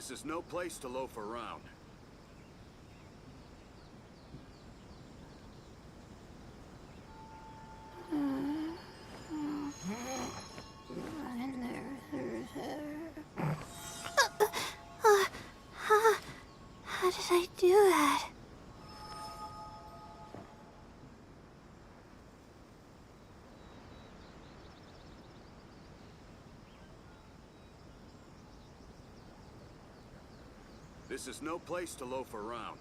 This is no place to loaf around. How did I do that? This is no place to loaf around.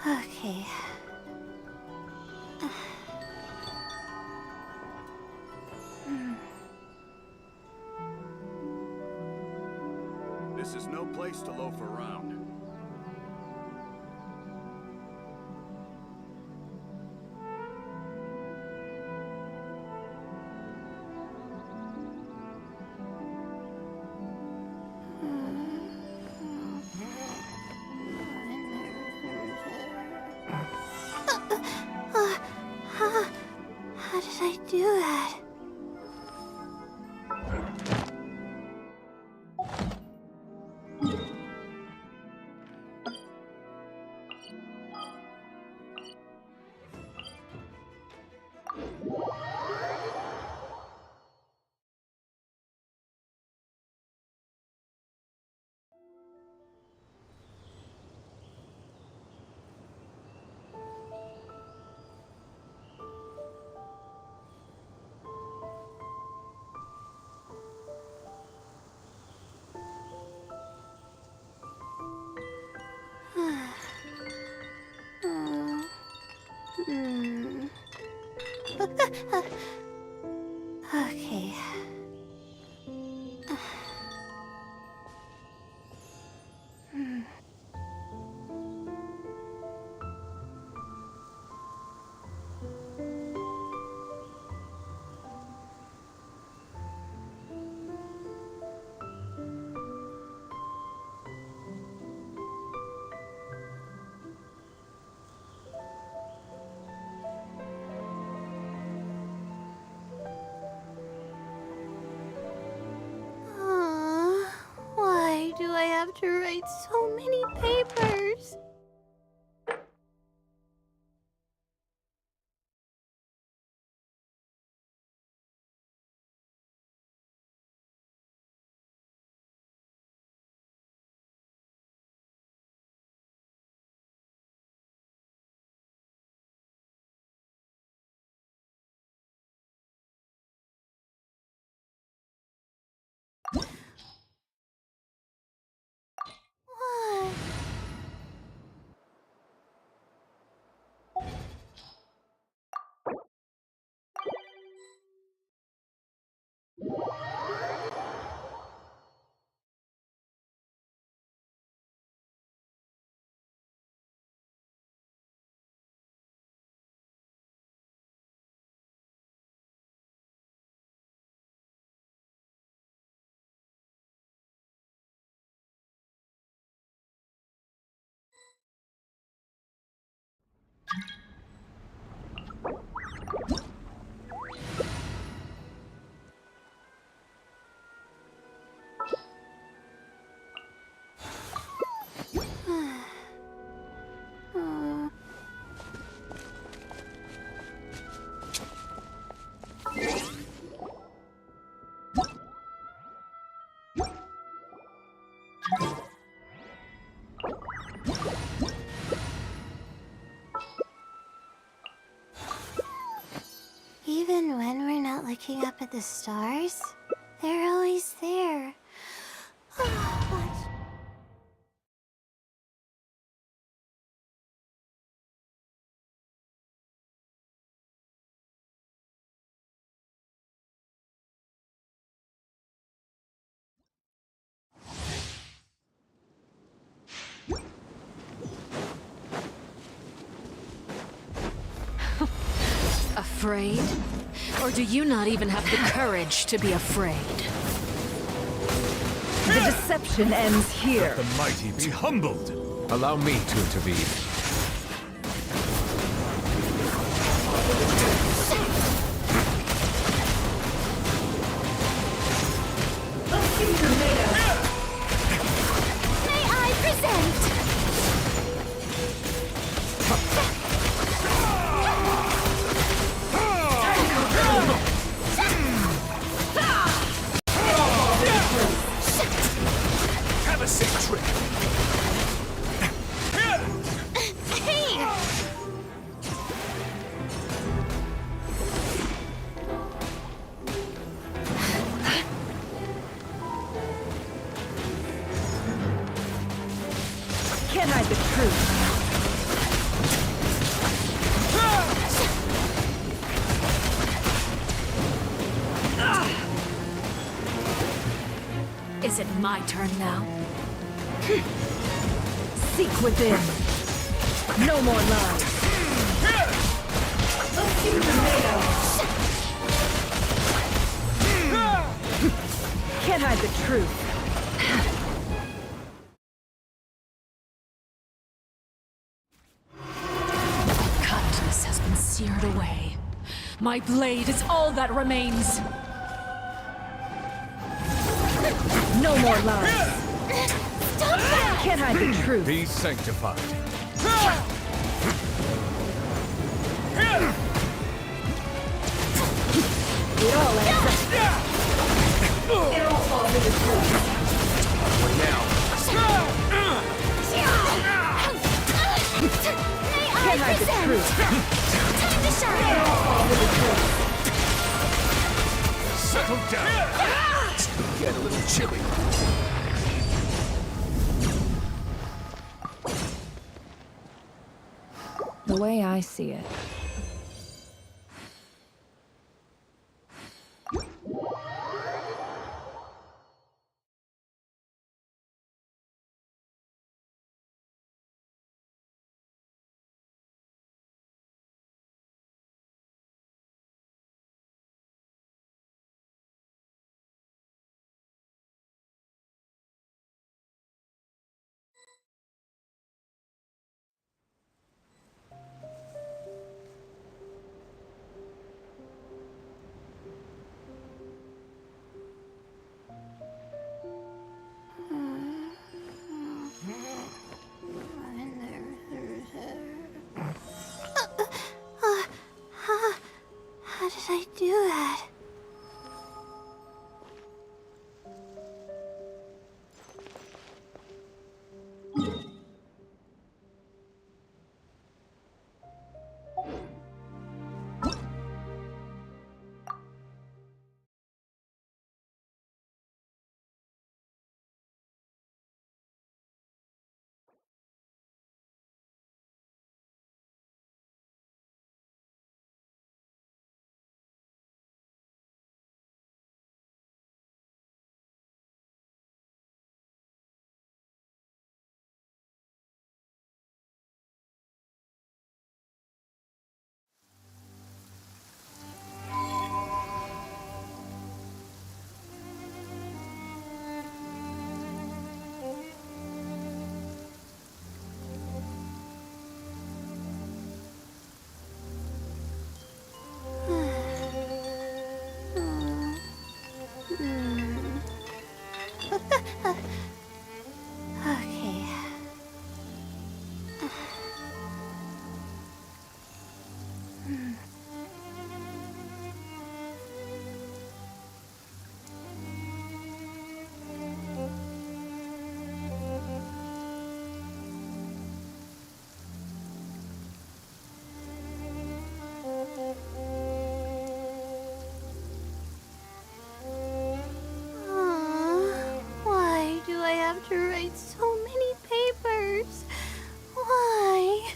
Okay. This is no place to loaf around. How did I do that? Okay. Why do I have to write so many papers? What? Even when we're not looking up at the stars, they're always there. What? afraid? Or do you not even have the courage to be afraid? The deception ends here. The mighty be humbled. Allow me to intervene. May I present? Have a sick trick. Hey! Can't hide the truth. Is it my turn now? Seek within. No more lies. Can't hide the truth. Kindness has been seared away. My blade is all that remains. No more lies. Can't hide the truth. Be sanctified. It all adds up. It all falls into truth. Now. May I Can't hide the present? truth. Time to shine! It all falls into truth. Settle down. It's gonna get a little chilly. The way I see it. How did I do that? Okay. Why do I have to write so many papers? Why?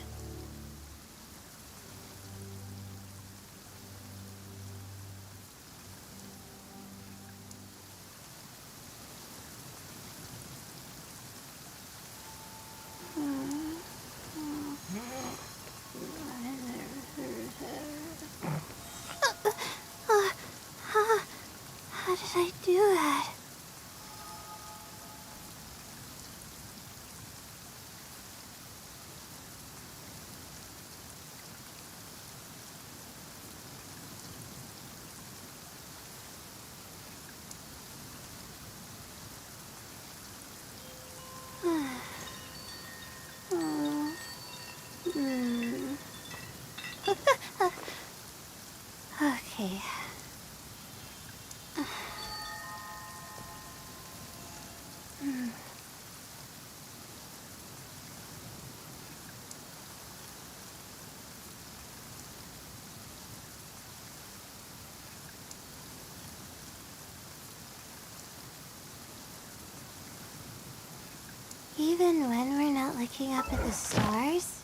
Even when we're not looking up at the stars?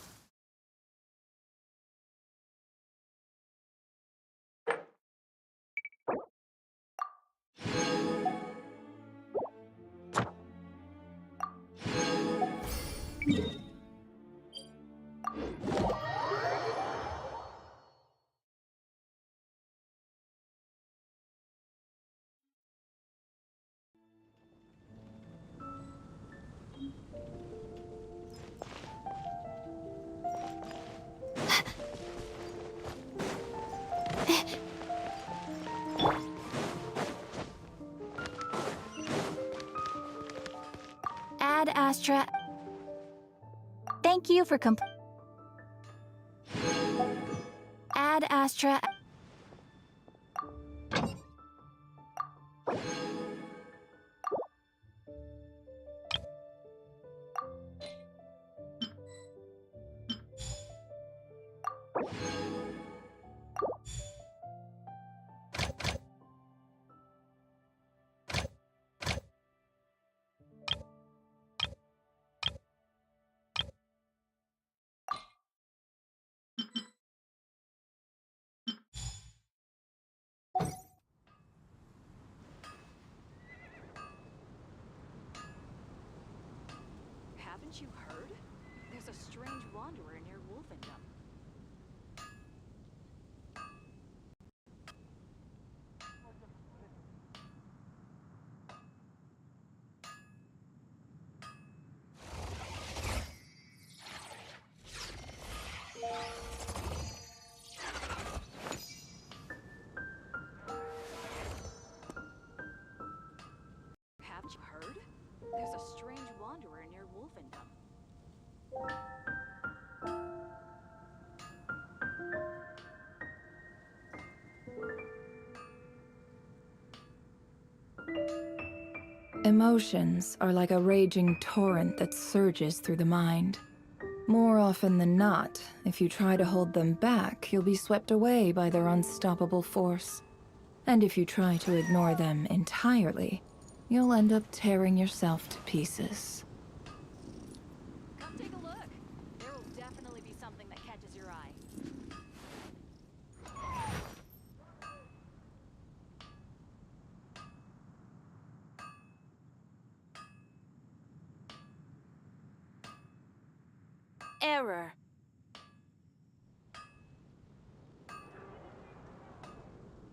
Ad Astra. Thank you for Ad Astra. Haven't you heard? There's a strange wanderer near Wolfendom. Haven't you heard? There's a strange wanderer near Wolfendom. Emotions are like a raging torrent that surges through the mind. More often than not, if you try to hold them back, you'll be swept away by their unstoppable force. And if you try to ignore them entirely, you'll end up tearing yourself to pieces. Come take a look. There will definitely be something that catches your eye. Error.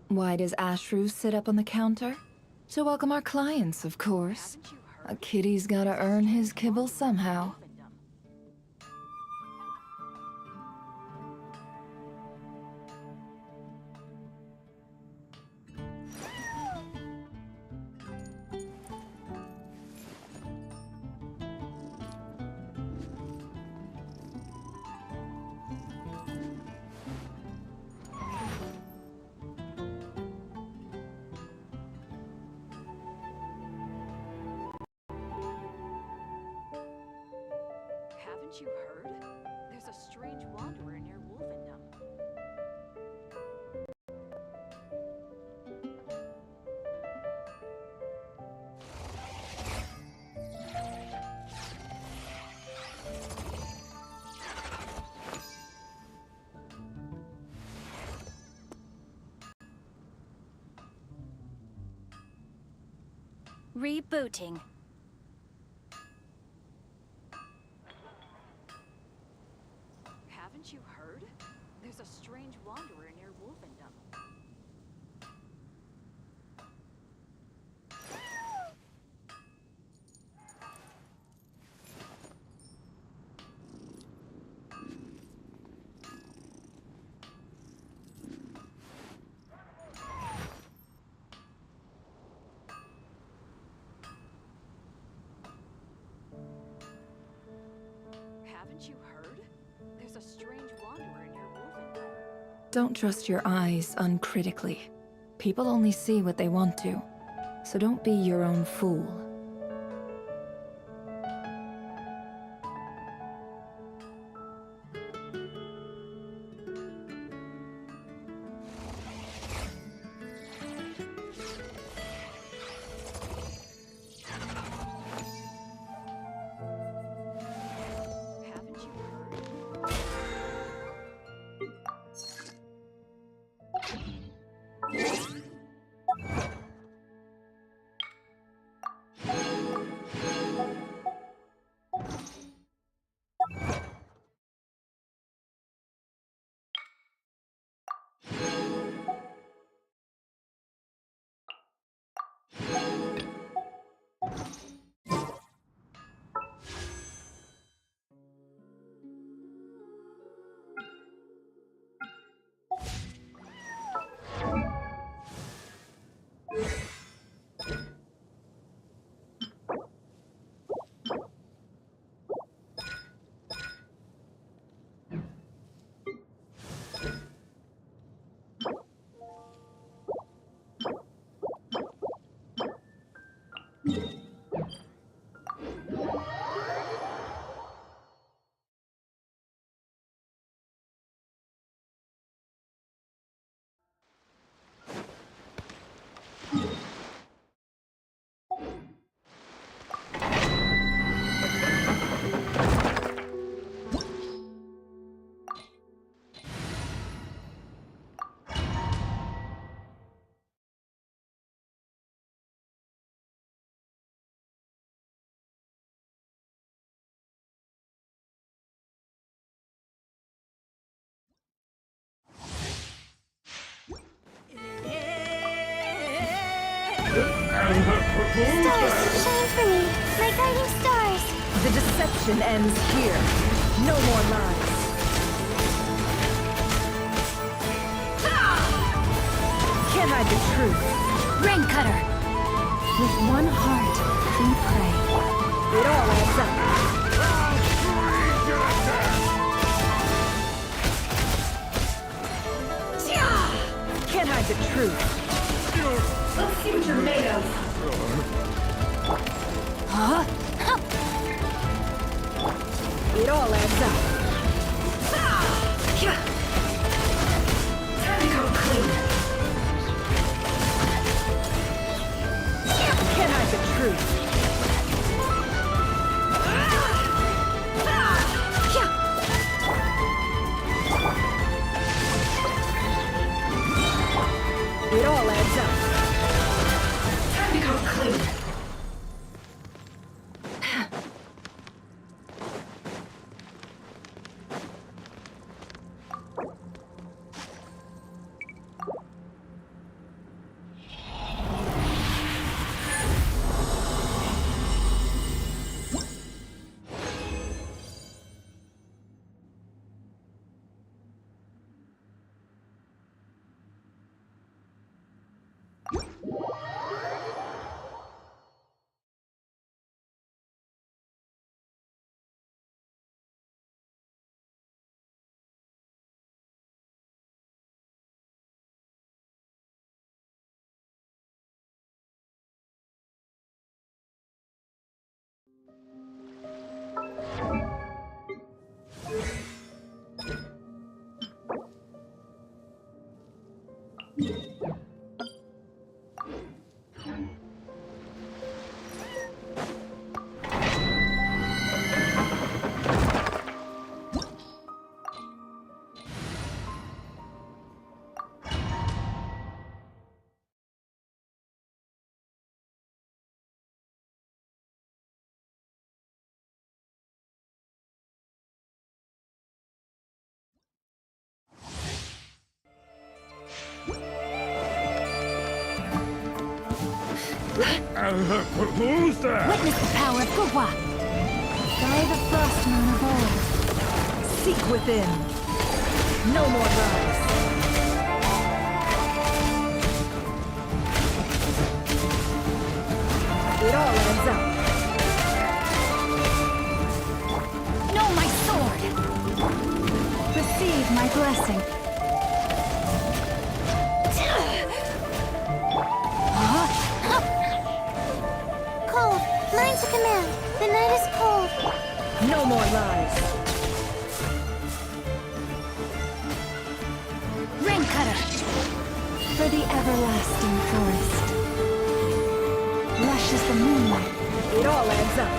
Why does Ashru sit up on the counter? To welcome our clients, of course. Haven't you A heard? kitty's gotta earn his kibble somehow. Wolfendom. Haven't you heard? There's a strange wanderer near Wolfendom. Rebooting. Haven't you heard? There's a strange wanderer near Wolfendom. Haven't you heard? There's a strange wanderer near Wolfendom. Don't trust your eyes uncritically. People only see what they want to, so don't be your own fool. Stars, shine for me. My guiding stars. The deception ends here. No more lies. Can't hide the truth. Rain Cutter! With one heart, we pray. It all adds up. Can't hide the truth. Let's see what you're made of. Huh? It all adds up. Time to come clean. Can't hide the truth. It all adds up. Time to come clean. Who's that? Witness the power of Gurwa! By the frost moon of old. Seek within. No more lies. It all adds up. No, my sword! Receive my blessing. Cold. Mine to command. The night is cold. No more lies. Rain Cutter! For the everlasting forest. Lush as the moonlight. It all adds up.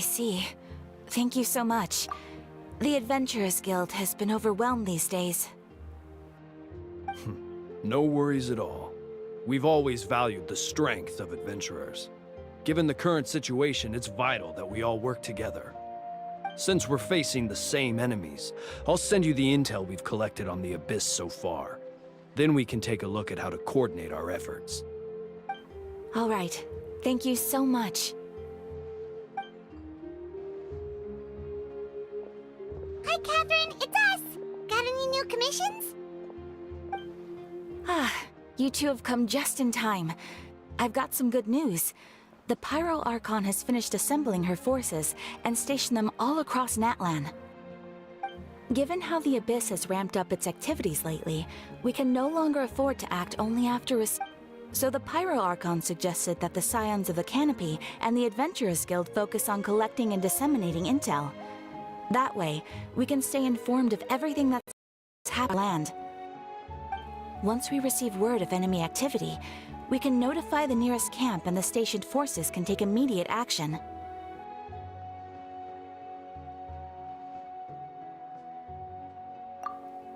see. Thank you so much. The Adventurers Guild has been overwhelmed these days. No worries at all. We've always valued the strength of adventurers. Given the current situation, it's vital that we all work together. Since we're facing the same enemies, I'll send you the intel we've collected on the Abyss so far. Then we can take a look at how to coordinate our efforts. All right. Thank you so much. Hi, Catherine. It's us. Got any new commissions? You two have come just in time. I've got some good news. The Pyro Archon has finished assembling her forces and stationed them all across Natlan. Given how the Abyss has ramped up its activities lately, we can no longer afford to act only after So the Pyro Archon suggested that the Scions of the Canopy and the Adventurers Guild focus on collecting and disseminating intel. That way, we can stay informed of everything that's happening on land. Once we receive word of enemy activity, we can notify the nearest camp and the stationed forces can take immediate action.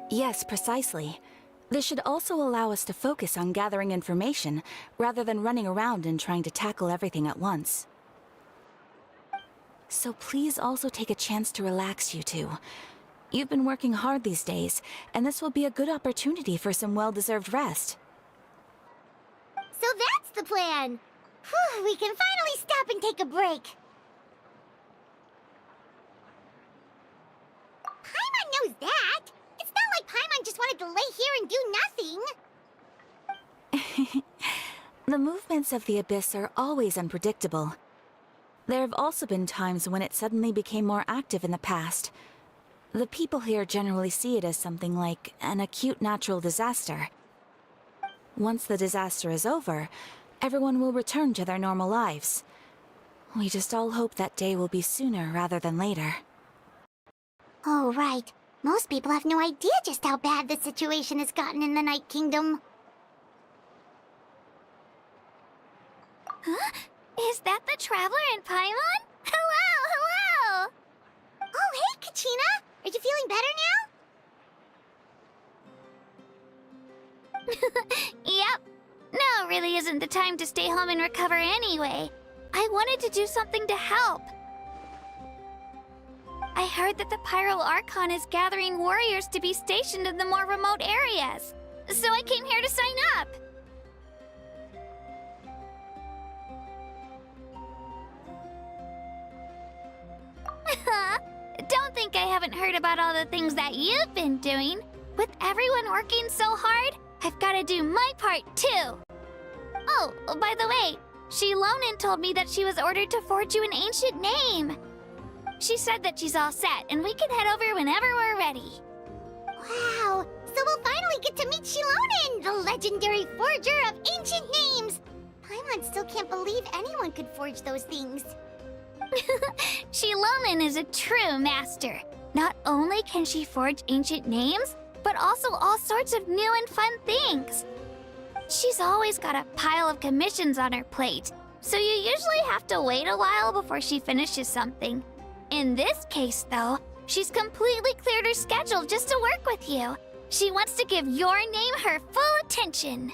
Yes, precisely. This should also allow us to focus on gathering information, rather than running around and trying to tackle everything at once. So please also take a chance to relax, you two. You've been working hard these days, and this will be a good opportunity for some well-deserved rest. So that's the plan. Whew, we can finally stop and take a break. Paimon knows that. It's not like Paimon just wanted to lay here and do nothing. The movements of the Abyss are always unpredictable. There have also been times when it suddenly became more active in the past. The people here generally see it as something like an acute natural disaster. Once the disaster is over, everyone will return to their normal lives. We just all hope that day will be sooner rather than later. Oh, right. Most people have no idea just how bad the situation has gotten in the Night Kingdom. Huh? Is that the Traveler in Paimon? Hello, hello! Oh, hey, Kachina! Are you feeling better now? Yep. Now really isn't the time to stay home and recover anyway. I wanted to do something to help. I heard that the Pyro Archon is gathering warriors to be stationed in the more remote areas. So I came here to sign up. Don't think I haven't heard about all the things that you've been doing. With everyone working so hard, I've got to do my part too. Oh, by the way, Shilonin told me that she was ordered to forge you an ancient name. She said that she's all set, and we can head over whenever we're ready. Wow, so we'll finally get to meet Shilonin, the legendary forger of ancient names. Paimon still can't believe anyone could forge those things. Shilonin is a true master. Not only can she forge ancient names, but also all sorts of new and fun things. She's always got a pile of commissions on her plate, so you usually have to wait a while before she finishes something. In this case, though, she's completely cleared her schedule just to work with you. She wants to give your name her full attention.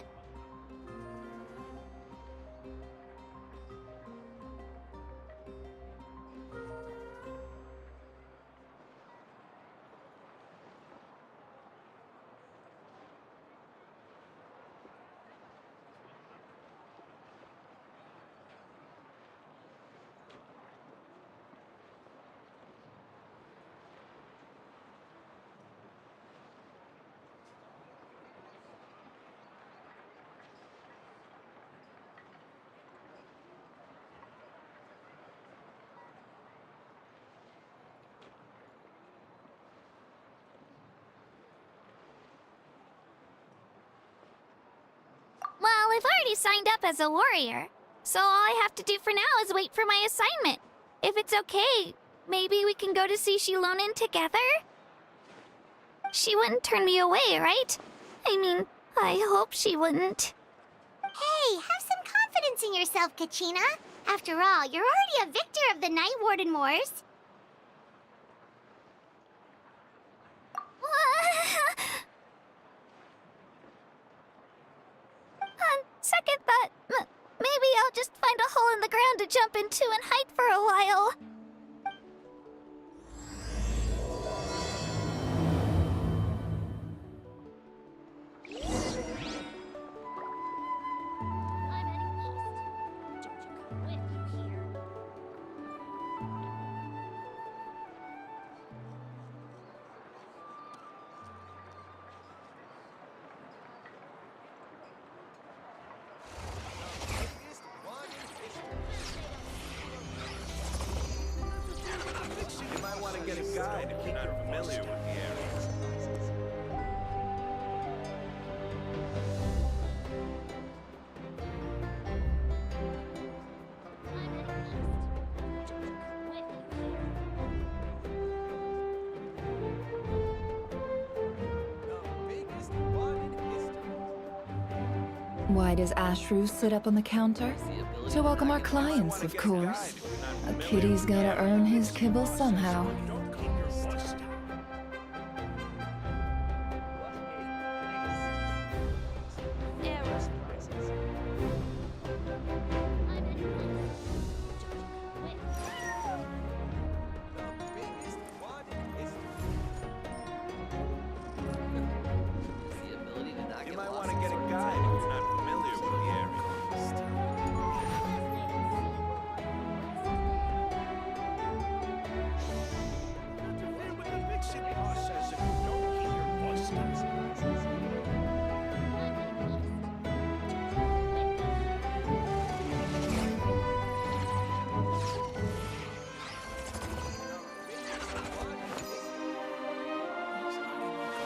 Well, I've already signed up as a warrior, so all I have to do for now is wait for my assignment. If it's okay, maybe we can go to see Shilonin together? She wouldn't turn me away, right? I mean, I hope she wouldn't. Hey, have some confidence in yourself, Kachina. After all, you're already a victor of the Night Warden Wars. On second thought, maybe I'll just find a hole in the ground to jump into and hide for a while. I'm heading east. Don't you come with you hear? You might want to get a guide if you're not familiar with the area. I'm heading east. Don't you come with you hear? The biggest one in history. Why does Ashru sit up on the counter? To welcome our clients, of course. A kitty's gotta earn his kibble somehow. Don't keep your voice down. I'm heading east. Don't you come with me? The biggest one in history. You might want to get a guide if you're not familiar with the area. Interfere with the mixing process if you don't keep your voice down.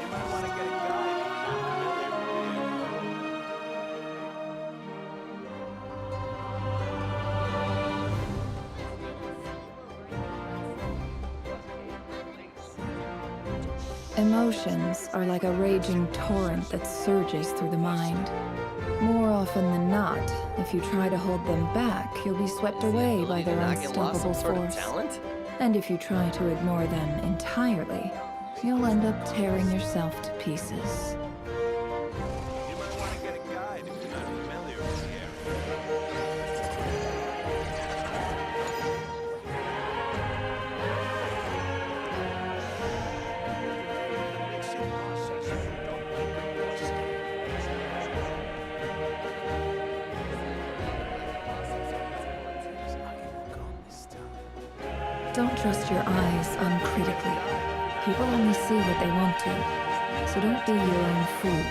You might want to get a guide if you're not familiar with the area. Emotions are like a raging torrent that surges through the mind. More often than not, if you try to hold them back, you'll be swept away by their unstoppable force. And if you try to ignore them entirely, you'll end up tearing yourself to pieces. You might want to get a guide if you're not familiar with the area. The mixing process if you don't keep your voice down. Don't trust your eyes uncritically. People only see what they want to, so don't be your own fool.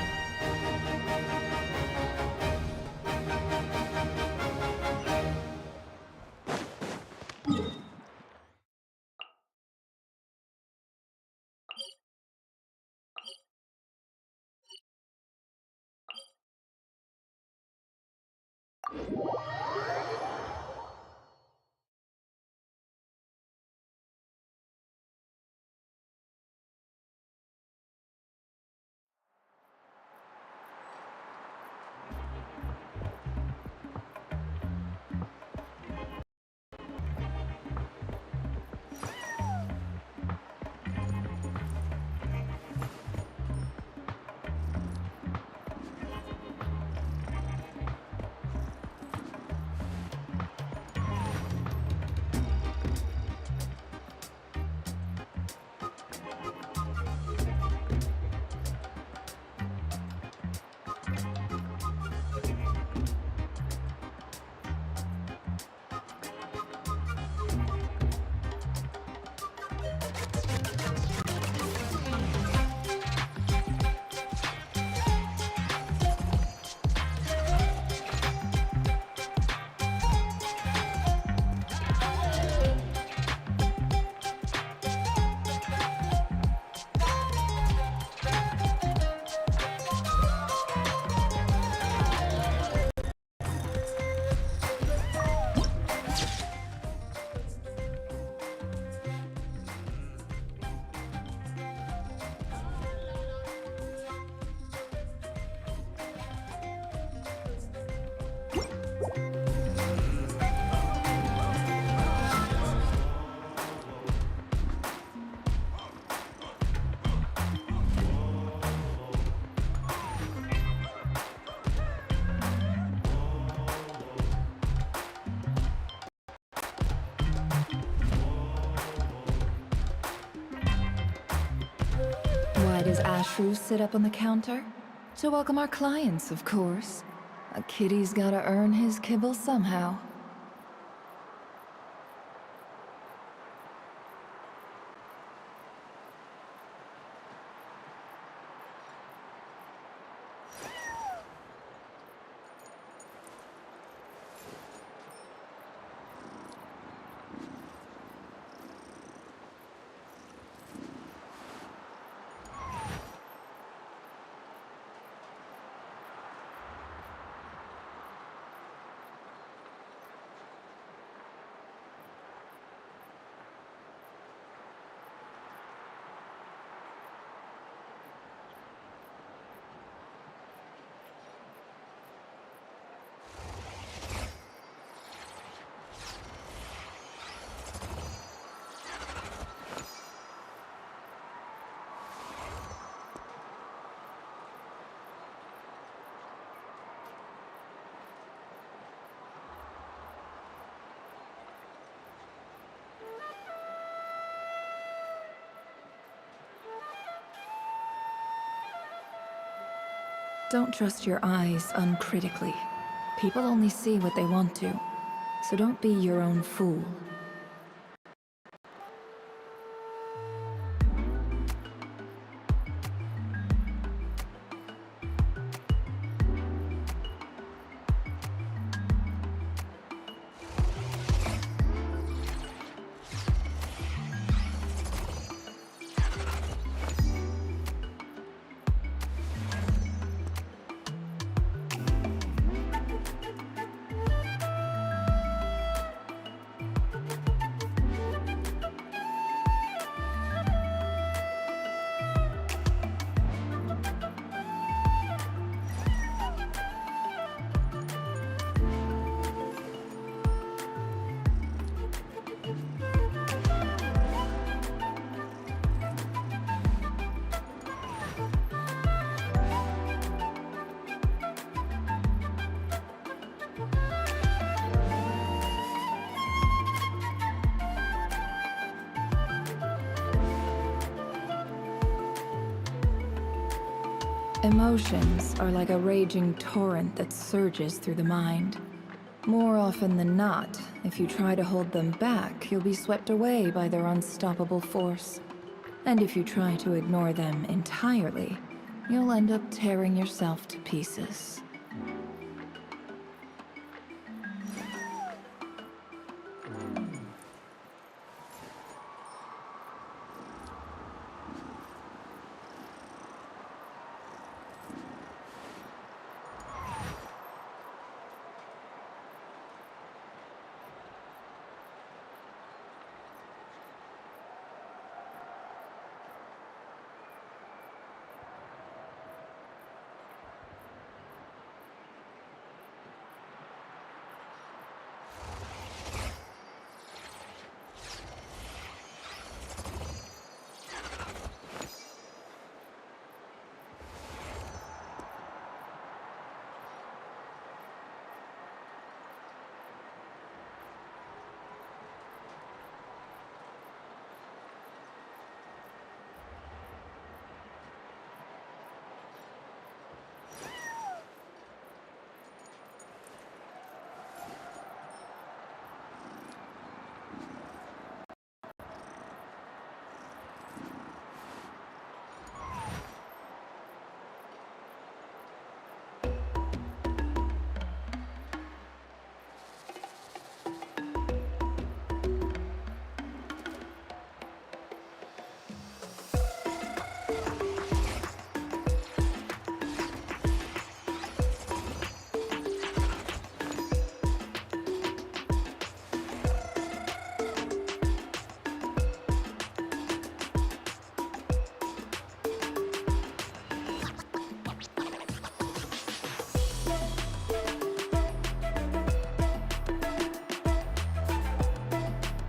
Why does Ashru sit up on the counter? To welcome our clients, of course. A kitty's gotta earn his kibble somehow. Don't trust your eyes uncritically. People only see what they want to, so don't be your own fool. Emotions are like a raging torrent that surges through the mind. More often than not, if you try to hold them back, you'll be swept away by their unstoppable force. And if you try to ignore them entirely, you'll end up tearing yourself to pieces.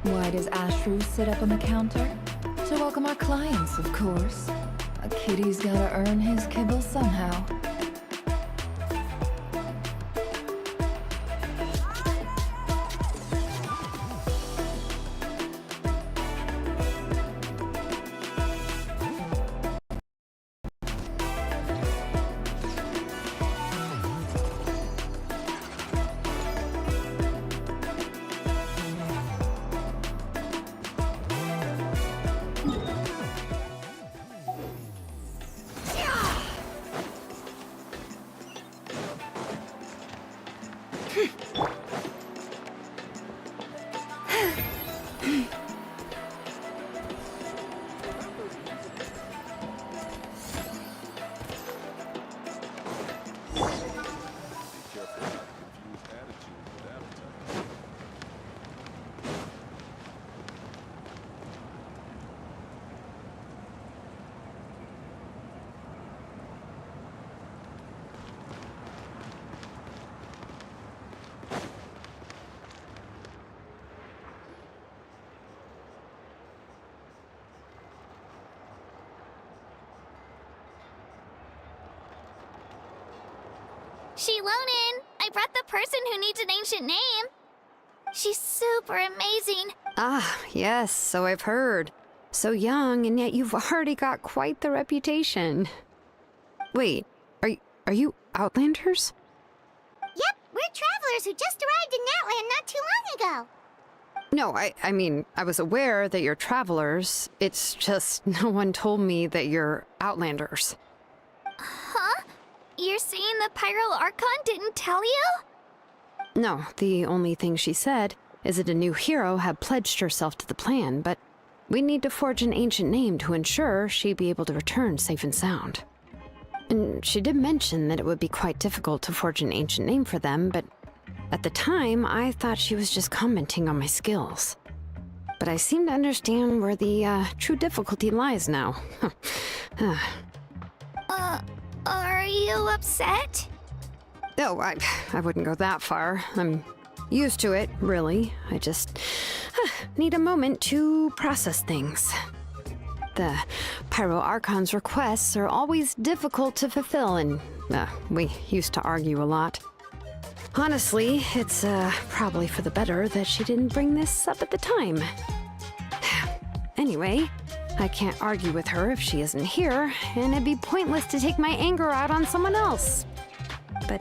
Why does Ashru sit up on the counter? To welcome our clients, of course. A kitty's gotta earn his kibble somehow. Shilonin, I brought the person who needs an ancient name. She's super amazing. Ah, yes, so I've heard. So young, and yet you've already got quite the reputation. Wait, are you Outlanders? Yep, we're travelers who just arrived in Natland not too long ago. No, I mean, I was aware that you're travelers. It's just no one told me that you're Outlanders. Huh? You're saying the Pyro Archon didn't tell you? No, the only thing she said is that a new hero had pledged herself to the plan, but we need to forge an ancient name to ensure she'd be able to return safe and sound. And she did mention that it would be quite difficult to forge an ancient name for them, but at the time, I thought she was just commenting on my skills. But I seem to understand where the true difficulty lies now. Are you upset? No, I wouldn't go that far. I'm used to it, really. I just need a moment to process things. The Pyro Archon's requests are always difficult to fulfill, and we used to argue a lot. Honestly, it's probably for the better that she didn't bring this up at the time. Anyway, I can't argue with her if she isn't here, and it'd be pointless to take my anger out on someone else. But,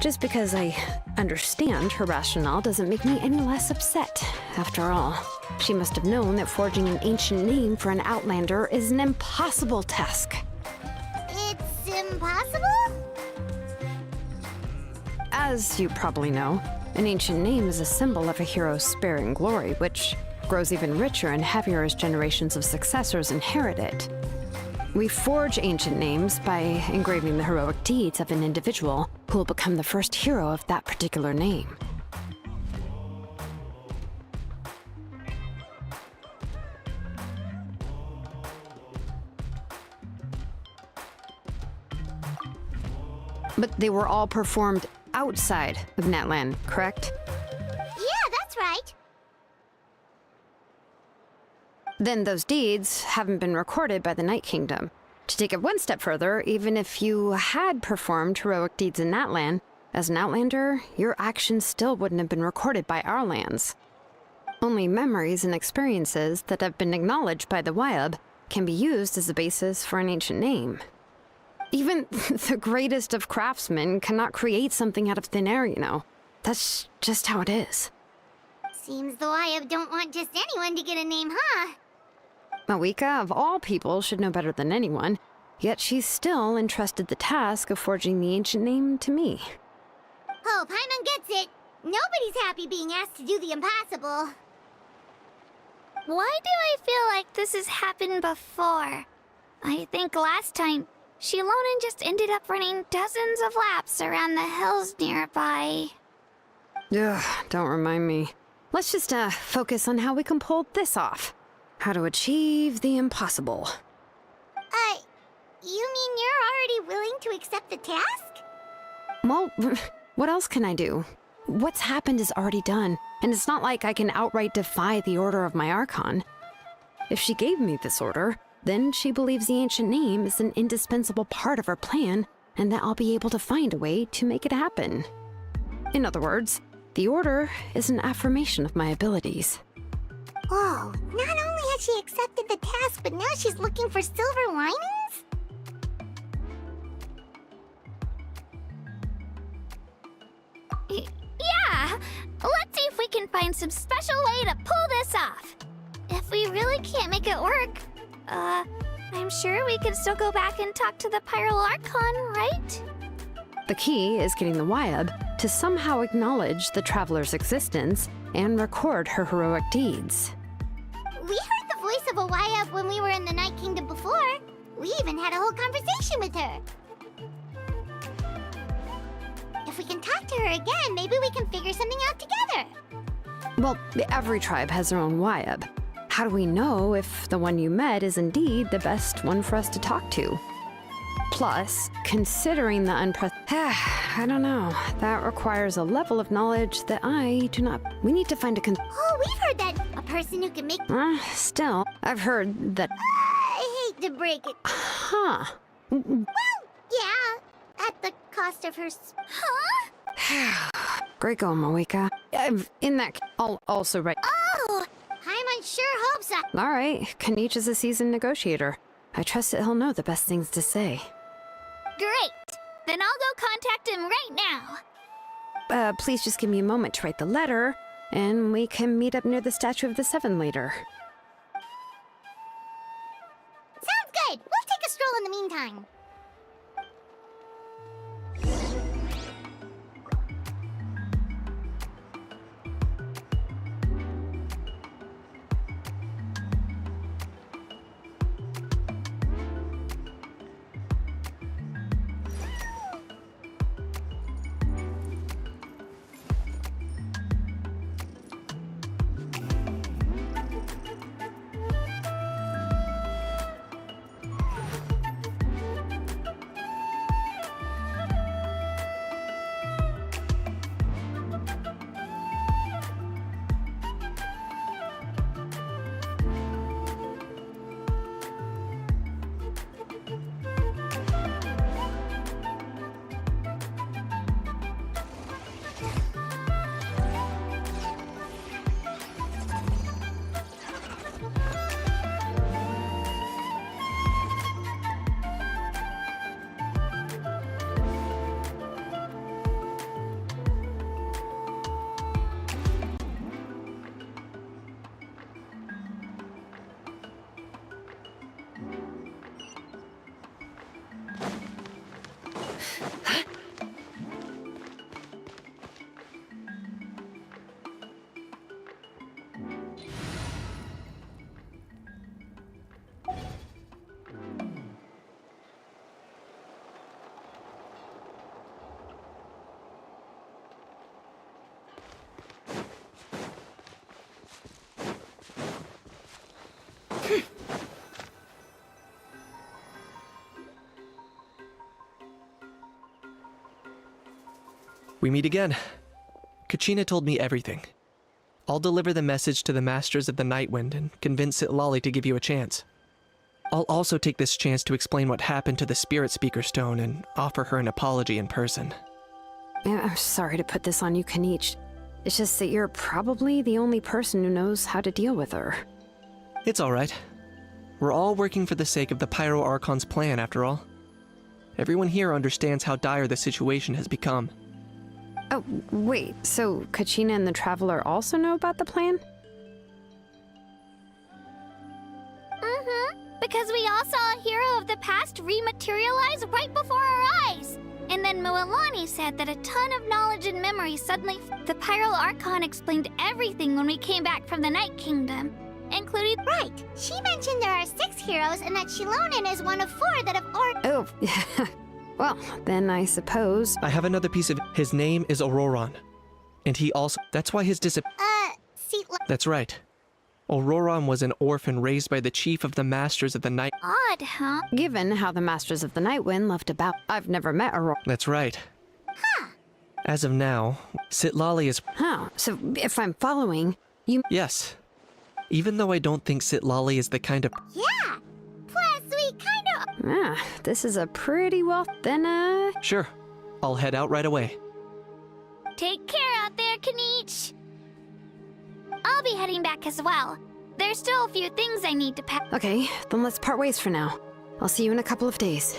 just because I understand her rationale doesn't make me any less upset. After all, she must have known that forging an ancient name for an Outlander is an impossible task. It's impossible? As you probably know, an ancient name is a symbol of a hero's spirit and glory, which grows even richer and heavier as generations of successors inherit it. We forge ancient names by engraving the heroic deeds of an individual who will become the first hero of that particular name. But they were all performed outside of Natlan, correct? Yeah, that's right. Then those deeds haven't been recorded by the Night Kingdom. To take it one step further, even if you had performed heroic deeds in Natlan, as an Outlander, your actions still wouldn't have been recorded by our lands. Only memories and experiences that have been acknowledged by the Wyab can be used as a basis for an ancient name. Even the greatest of craftsmen cannot create something out of thin air, you know. That's just how it is. Seems the Wyab don't want just anyone to get a name, huh? Mawika, of all people, should know better than anyone, yet she's still entrusted the task of forging the ancient name to me. Oh, Paimon gets it. Nobody's happy being asked to do the impossible. Why do I feel like this has happened before? I think last time, Shilonin just ended up running dozens of laps around the hills nearby. Ugh, don't remind me. Let's just focus on how we can pull this off. How to achieve the impossible. You mean you're already willing to accept the task? Well, what else can I do? What's happened is already done, and it's not like I can outright defy the order of my Archon. If she gave me this order, then she believes the ancient name is an indispensable part of her plan, and that I'll be able to find a way to make it happen. In other words, the order is an affirmation of my abilities. Whoa, not only has she accepted the task, but now she's looking for silver linings? Yeah! Let's see if we can find some special way to pull this off. If we really can't make it work, I'm sure we can still go back and talk to the Pyro Archon, right? The key is getting the Wyab to somehow acknowledge the traveler's existence and record her heroic deeds. We heard the voice of a Wyab when we were in the Night Kingdom before. We even had a whole conversation with her. If we can talk to her again, maybe we can figure something out together. Well, every tribe has their own Wyab. How do we know if the one you met is indeed the best one for us to talk to? Plus, considering the I don't know. That requires a level of knowledge that I do not... We need to find a Oh, we've heard that a person who can make... Still, I've heard that... I hate to break it. Huh. Well, yeah. At the cost of her Huh? Great going, Moeka. In that, I'll also write. Oh! Paimon sure hopes that. All right, Kanich is a seasoned negotiator. I trust that he'll know the best things to say. Great! Then I'll go contact him right now. Please just give me a moment to write the letter, and we can meet up near the Statue of the Seven later. Sounds good! We'll take a stroll in the meantime. We meet again. Kachina told me everything. I'll deliver the message to the Masters of the Nightwind and convince Sitlali to give you a chance. I'll also take this chance to explain what happened to the Spirit Speaker Stone and offer her an apology in person. I'm sorry to put this on you, Kanich. It's just that you're probably the only person who knows how to deal with her. It's alright. We're all working for the sake of the Pyro Archon's plan, after all. Everyone here understands how dire the situation has become. Oh, wait, so Kachina and the Traveler also know about the plan? Mm-hmm. Because we all saw a hero of the past rematerialize right before our eyes. And then Mualani said that a ton of knowledge and memory suddenly... The Pyro Archon explained everything when we came back from the Night Kingdom, including... Right. She mentioned there are 6 heroes and that Shilonen is one of 4 that have already... Oh, well, then I suppose... I have another piece of... His name is Auroron. And he also... That's why his see... That's right. Auroron was an orphan raised by the chief of the Masters of the Night... Odd, huh? Given how the Masters of the Nightwind left about... I've never met Aurora. That's right. As of now, Sitlali is... Huh, so if I'm following, you... Yes. Even though I don't think Sitlali is the kind of... Yeah! Plus, we kinda... Ah, this is a pretty well... Then, Sure. I'll head out right away. Take care out there, Kanich! I'll be heading back as well. There's still a few things I need to pack. Okay, then let's part ways for now. I'll see you in a couple of days.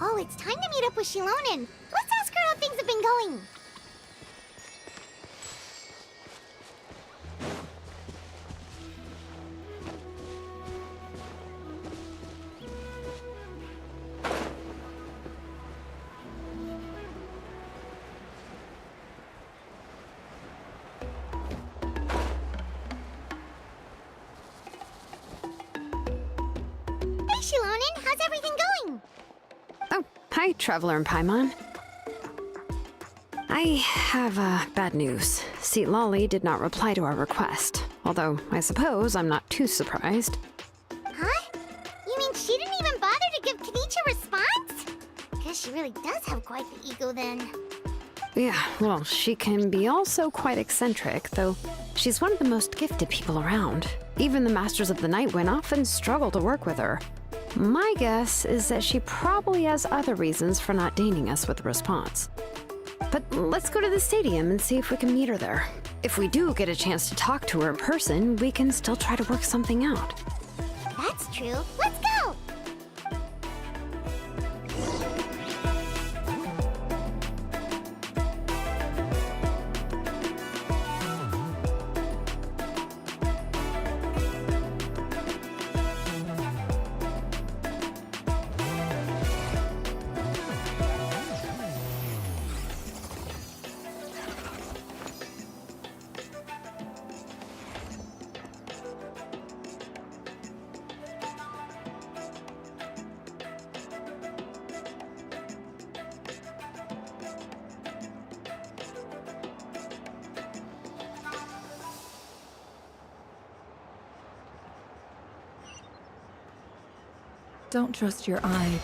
Oh, it's time to meet up with Shilonen. Let's ask her how things have been going. in. How's everything going? Oh, hi, Traveler and Paimon. I have bad news. Lolly did not reply to our request, although I suppose I'm not too surprised. Huh? You mean she didn't even bother to give Kenichi a response? Guess she really does have quite the ego then. Yeah, well, she can be also quite eccentric, though she's one of the most gifted people around. Even the Masters of the Nightwind often struggle to work with her. My guess is that she probably has other reasons for not deigning us with a response. But let's go to the stadium and see if we can meet her there. If we do get a chance to talk to her in person, we can still try to work something out. That's true. Let's go! Don't trust your eye.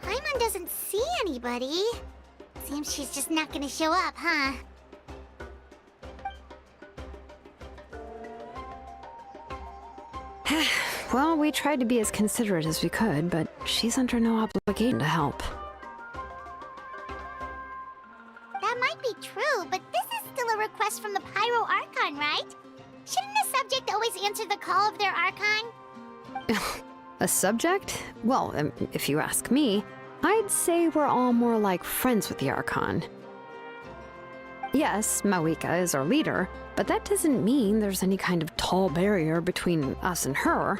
Paimon doesn't see anybody. Seems she's just not gonna show up, huh? Well, we tried to be as considerate as we could, but she's under no obligation to help. That might be true, but this is still a request from the Pyro Archon, right? Shouldn't a subject always answer the call of their Archon? A subject? Well, if you ask me, I'd say we're all more like friends with the Archon. Yes, Mawika is our leader, but that doesn't mean there's any kind of tall barrier between us and her.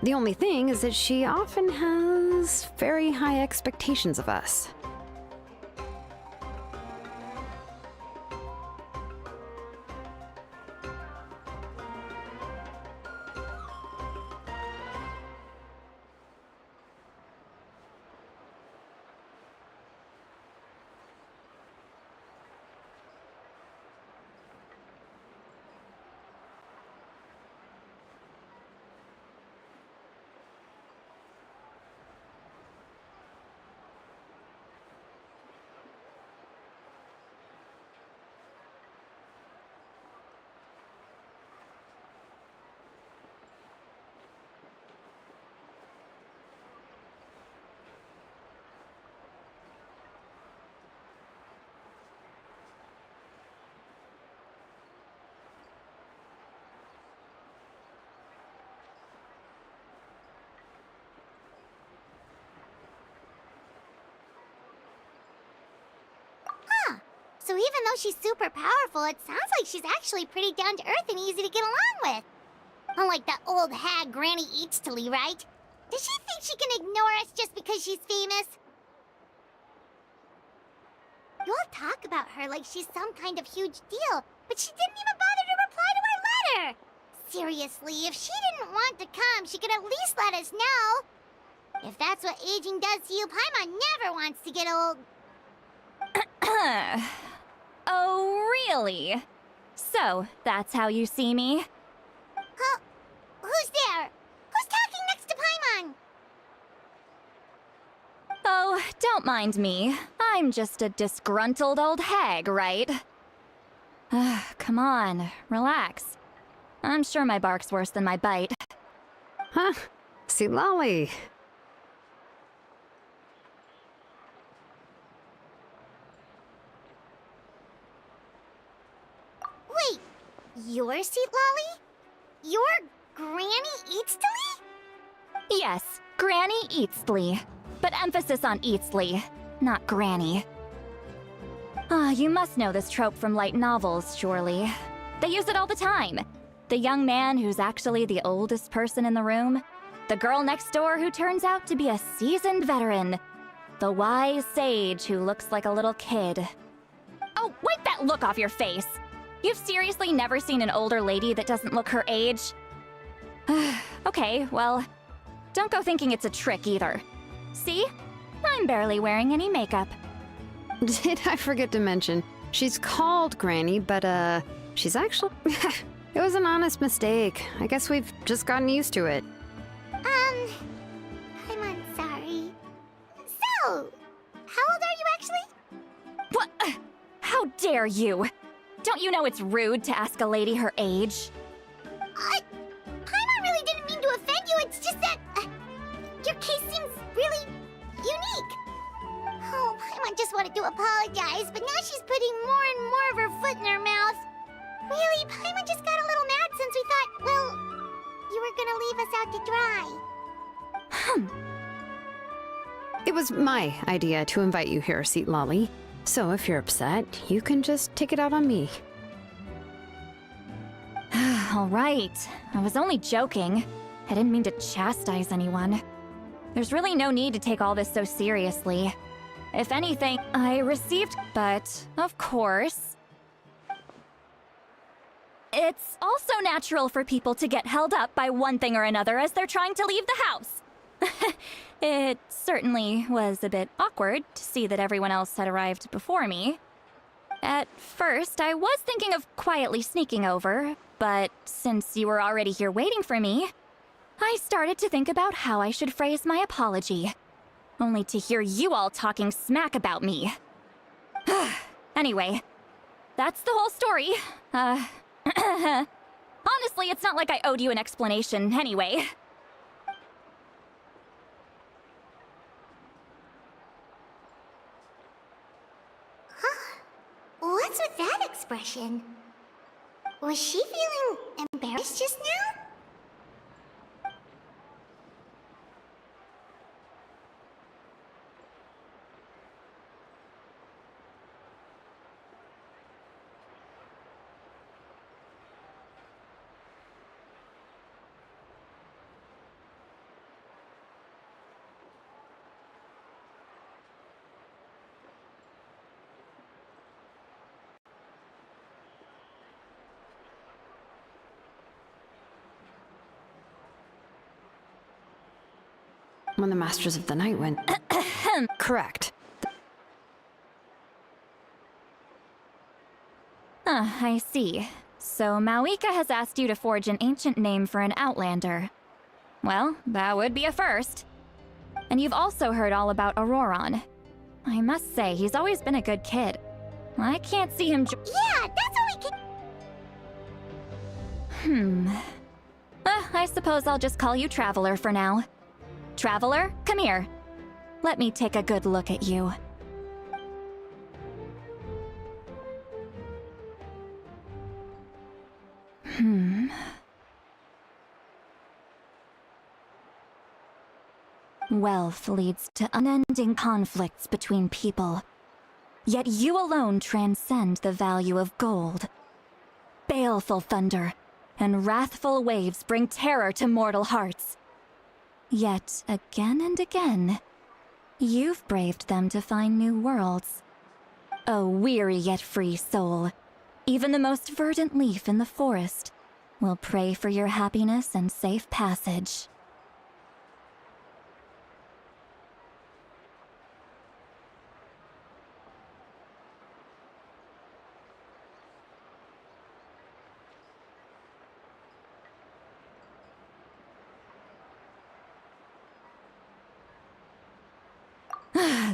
The only thing is that she often has very high expectations of us. So even though she's super powerful, it sounds like she's actually pretty down to earth and easy to get along with. Unlike that old hag Granny Eatstily, right? Does she think she can ignore us just because she's famous? You all talk about her like she's some kind of huge deal, but she didn't even bother to reply to our letter! Seriously, if she didn't want to come, she could at least let us know. If that's what aging does to you, Paimon never wants to get old. Oh, really? So, that's how you see me? Huh? Who's there? Who's talking next to Paimon? Oh, don't mind me. I'm just a disgruntled old hag, right? Come on, relax. I'm sure my bark's worse than my bite. Huh? Lolly. Your seat, Lolly? Your Granny Eatsley? Yes, Granny Eatsley. But emphasis on Eatsley, not Granny. Ah, you must know this trope from light novels, surely. They use it all the time. The young man who's actually the oldest person in the room. The girl next door who turns out to be a seasoned veteran. The wise sage who looks like a little kid. Oh, wipe that look off your face! You've seriously never seen an older lady that doesn't look her age? Okay, well, don't go thinking it's a trick either. See? I'm barely wearing any makeup. Did I forget to mention? She's called Granny, but, she's actually... It was an honest mistake. I guess we've just gotten used to it. I'm sorry. So, how old are you actually? What? How dare you? Don't you know it's rude to ask a lady her age? Paimon really didn't mean to offend you, it's just that... your case seems really unique. Oh, Paimon just wanted to apologize, but now she's putting more and more of her foot in her mouth. Really, Paimon just got a little mad since we thought, well, you were gonna leave us out to dry. It was my idea to invite you here, Seat Lolly. So if you're upset, you can just take it out on me. All right. I was only joking. I didn't mean to chastise anyone. There's really no need to take all this so seriously. If anything, I received... But, of course... It's also natural for people to get held up by one thing or another as they're trying to leave the house. It certainly was a bit awkward to see that everyone else had arrived before me. At first, I was thinking of quietly sneaking over, but since you were already here waiting for me, I started to think about how I should phrase my apology. Only to hear you all talking smack about me. Anyway, that's the whole story. Honestly, it's not like I owed you an explanation anyway. What's with that expression? Was she feeling embarrassed just now? When the Masters of the Night went... Correct. I see. So Mawika has asked you to forge an ancient name for an Outlander. Well, that would be a first. And you've also heard all about Auroron. I must say, he's always been a good kid. I can't see him Yeah, that's what we can... I suppose I'll just call you Traveler for now. Traveler, come here. Let me take a good look at you. Wealth leads to unending conflicts between people. Yet you alone transcend the value of gold. Baleful thunder and wrathful waves bring terror to mortal hearts. Yet, again and again, you've braved them to find new worlds. A weary yet free soul, even the most verdant leaf in the forest, will pray for your happiness and safe passage.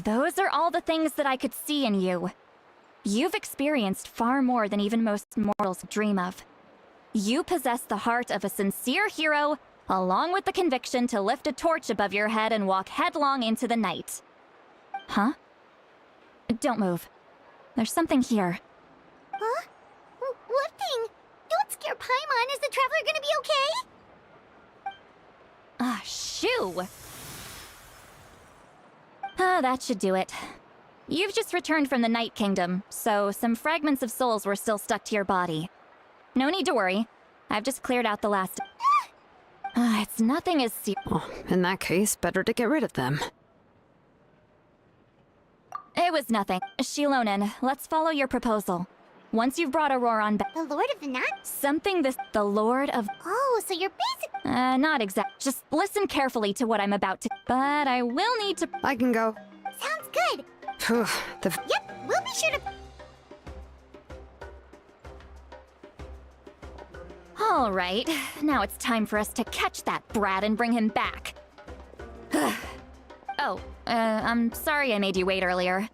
Those are all the things that I could see in you. You've experienced far more than even most mortals dream of. You possess the heart of a sincere hero, along with the conviction to lift a torch above your head and walk headlong into the night. Huh? Don't move. There's something here. Huh? What thing? Don't Master Paimon, is the Traveler gonna be okay? Ah, shoo! Ah, that should do it. You've just returned from the Night Kingdom, so some fragments of souls were still stuck to your body. No need to worry. I've just cleared out the last... it's nothing as serious. Oh, in that case, better to get rid of them. It was nothing. Shilonen, let's follow your proposal. Once you've brought Auroron back... The Lord of the Knot? Something this... The Lord of... Oh, so you're basic... not exact. Just listen carefully to what I'm about to... But I will need to... I can go. Sounds good. Phew, Yep, we'll be sure to... All right, now it's time for us to catch that brat and bring him back. I'm sorry I made you wait earlier.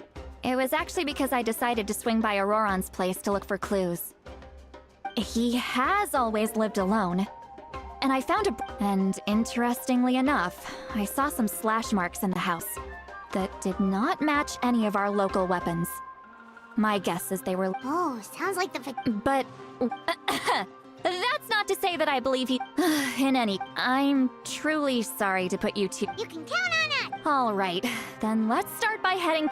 It was actually because I decided to swing by Auroron's place to look for clues. He has always lived alone. And I found and interestingly enough, I saw some slash marks in the house that did not match any of our local weapons. My guess is they were... Oh, sounds like the... But... That's not to say that I believe he... In any... I'm truly sorry to put you two... You can count on us! All right, then let's start by heading...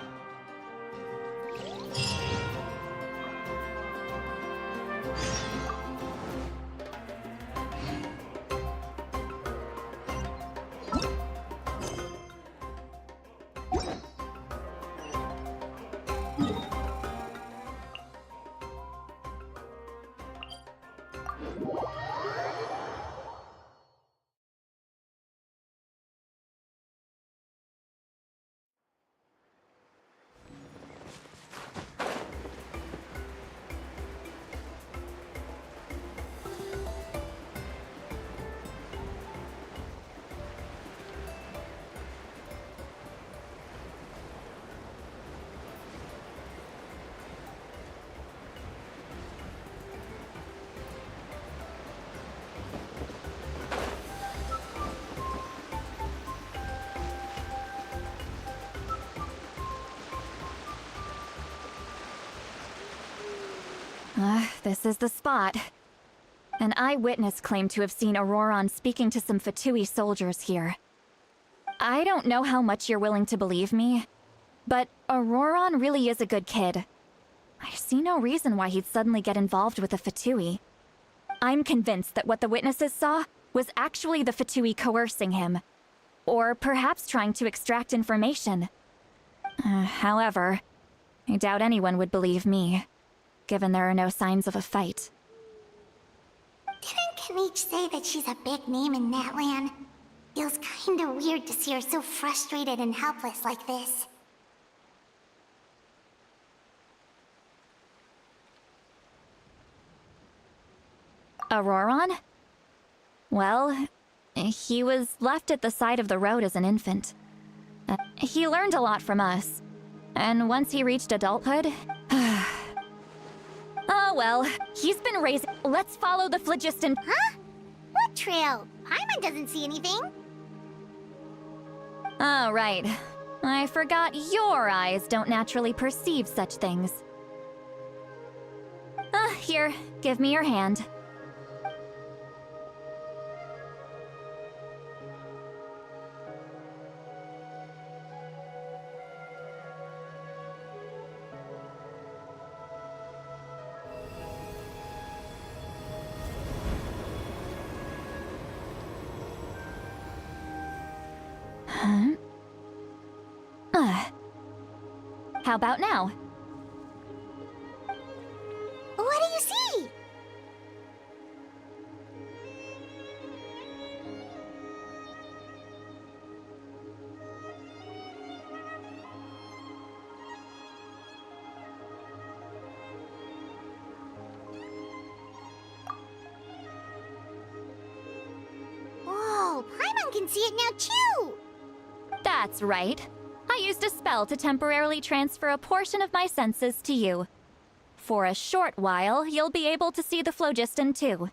This is the spot. An eyewitness claimed to have seen Auroron speaking to some Fatui soldiers here. I don't know how much you're willing to believe me, but Auroron really is a good kid. I see no reason why he'd suddenly get involved with the Fatui. I'm convinced that what the witnesses saw was actually the Fatui coercing him, or perhaps trying to extract information. However, I doubt anyone would believe me, given there are no signs of a fight. Didn't Kanich say that she's a big name in Natlan? Feels kinda weird to see her so frustrated and helpless like this. Auroron? Well, he was left at the side of the road as an infant. He learned a lot from us. And once he reached adulthood... Oh well, he's been raised... Let's follow the phlogiston... Huh? What trail? Paimon doesn't see anything. Oh, right. I forgot your eyes don't naturally perceive such things. Here, give me your hand. How about now? What do you see? Whoa, Paimon can see it now too! That's right. I used a spell to temporarily transfer a portion of my senses to you. For a short while, you'll be able to see the phlogiston too.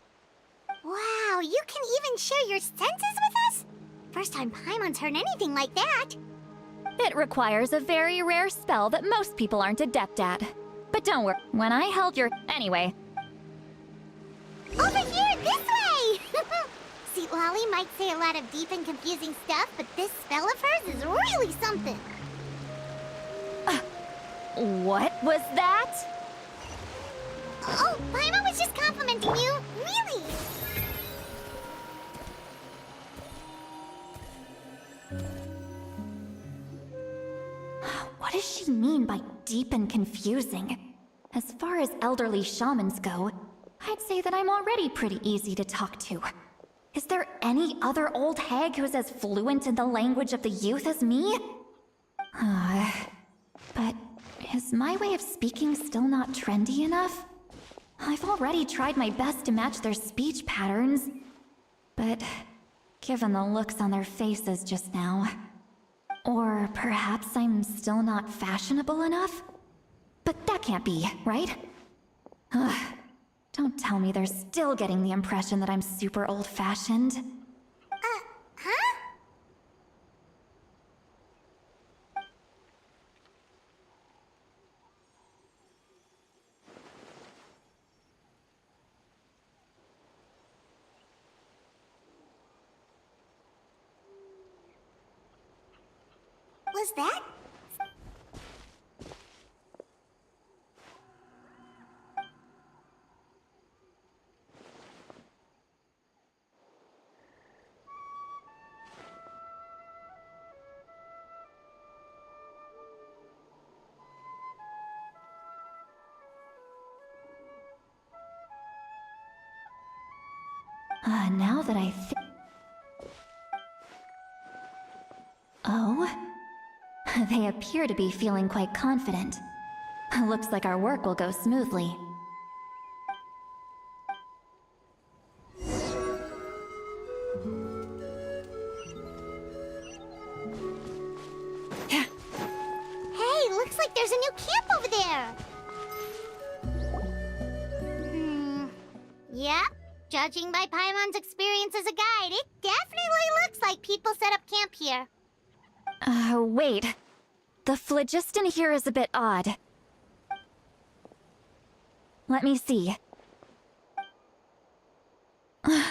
Wow, you can even share your senses with us? First time Paimon's heard anything like that. It requires a very rare spell that most people aren't adept at. But don't worry, when I held your... Anyway. Over Seat Lolly might say a lot of deep and confusing stuff, but this spell of hers is really something. What was that? Oh, Paimon was just complimenting you. Really? What does she mean by deep and confusing? As far as elderly shamans go, I'd say that I'm already pretty easy to talk to. Is there any other old hag who's as fluent in the language of the youth as me? But is my way of speaking still not trendy enough? I've already tried my best to match their speech patterns. But given the looks on their faces just now... Or perhaps I'm still not fashionable enough? But that can't be, right? Don't tell me they're still getting the impression that I'm super old-fashioned. Huh? Was that? Now that I Oh? They appear to be feeling quite confident. Looks like our work will go smoothly. Hey, looks like there's a new camp over there. Yep. Judging by Paimon's experience as a guide, it definitely looks like people set up camp here. Wait. The phlogiston here is a bit odd. Let me see. Paimon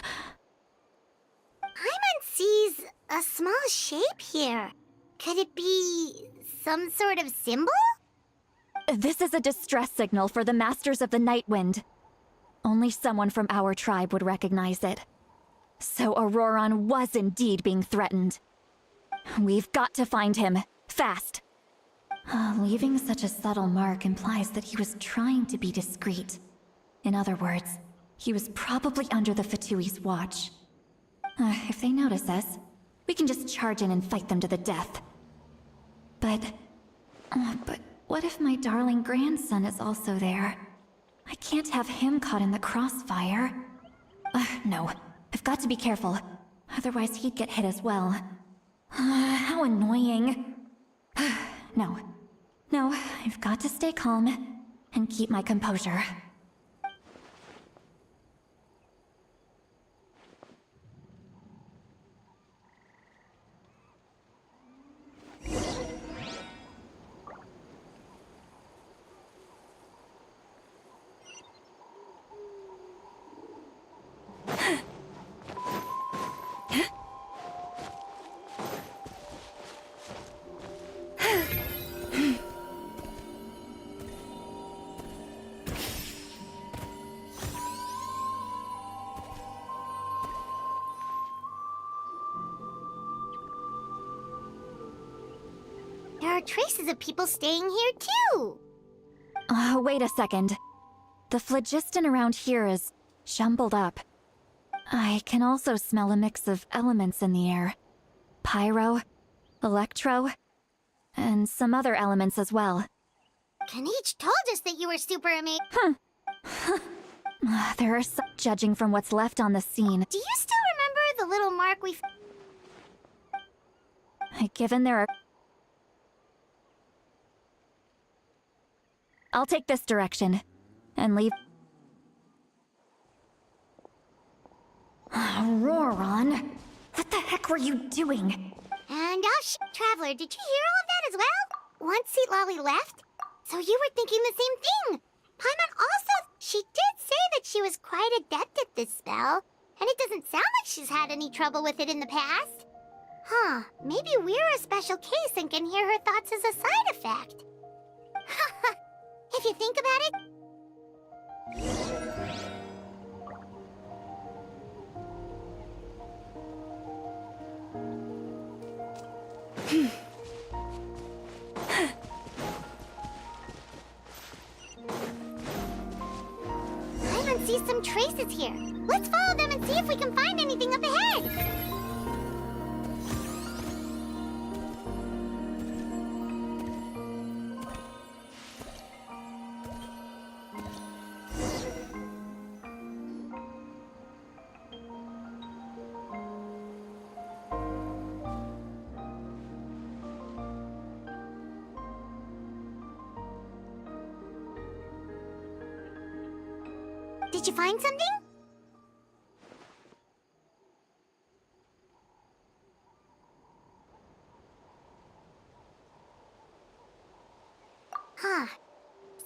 sees a small shape here. Could it be some sort of symbol? This is a distress signal for the Masters of the Night Wind. Only someone from our tribe would recognize it. So Auroron was indeed being threatened. We've got to find him. Fast. Leaving such a subtle mark implies that he was trying to be discreet. In other words, he was probably under the Fatui's watch. If they notice us, we can just charge in and fight them to the death. But what if my darling grandson is also there? I can't have him caught in the crossfire. No. I've got to be careful. Otherwise he'd get hit as well. How annoying. No. No, I've got to stay calm and keep my composure. There are traces of people staying here too. Wait a second. The phlogiston around here is jumbled up. I can also smell a mix of elements in the air. Pyro, electro, and some other elements as well. Kanich told us that you were super amazing. There are some, judging from what's left on the scene. Do you still remember the little mark we... Given there are... I'll take this direction, and leave... Auroron, what the heck were you doing? And Traveler, did you hear all of that as well? Once Seat Lolly left? So you were thinking the same thing. Paimon also... She did say that she was quite adept at this spell. And it doesn't sound like she's had any trouble with it in the past. Huh, maybe we're a special case and can hear her thoughts as a side effect. If you think about it. I see some traces here. Let's follow them and see if we can find anything up ahead. Did you find something? Huh.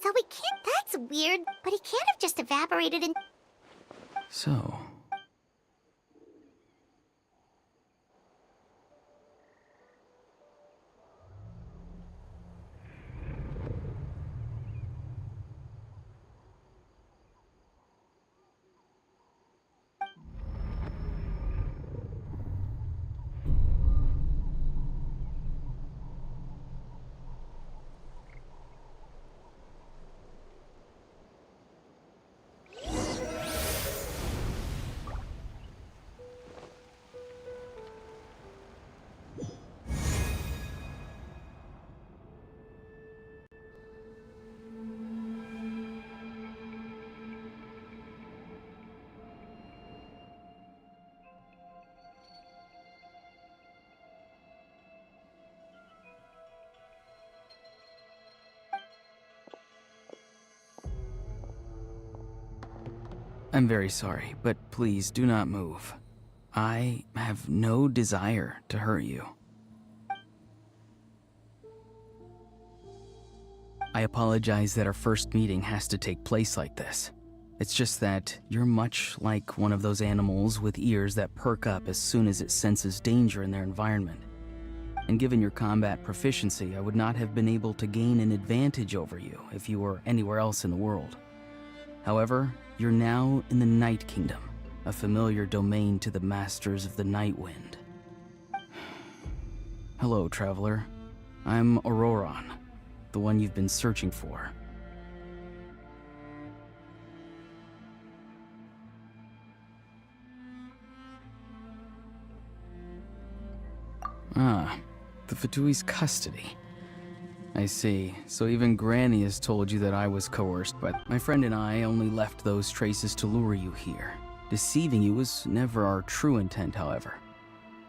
So we can't... That's weird, but he can't have just evaporated and... So... I'm very sorry, but please do not move. I have no desire to hurt you. I apologize that our first meeting has to take place like this. It's just that you're much like one of those animals with ears that perk up as soon as it senses danger in their environment. And given your combat proficiency, I would not have been able to gain an advantage over you if you were anywhere else in the world. However, you're now in the Night Kingdom, a familiar domain to the Masters of the Night Wind. Hello, traveler. I'm Auroron, the one you've been searching for. Ah, the Fatui's custody. I see. So even Granny has told you that I was coerced, but my friend and I only left those traces to lure you here. Deceiving you was never our true intent, however.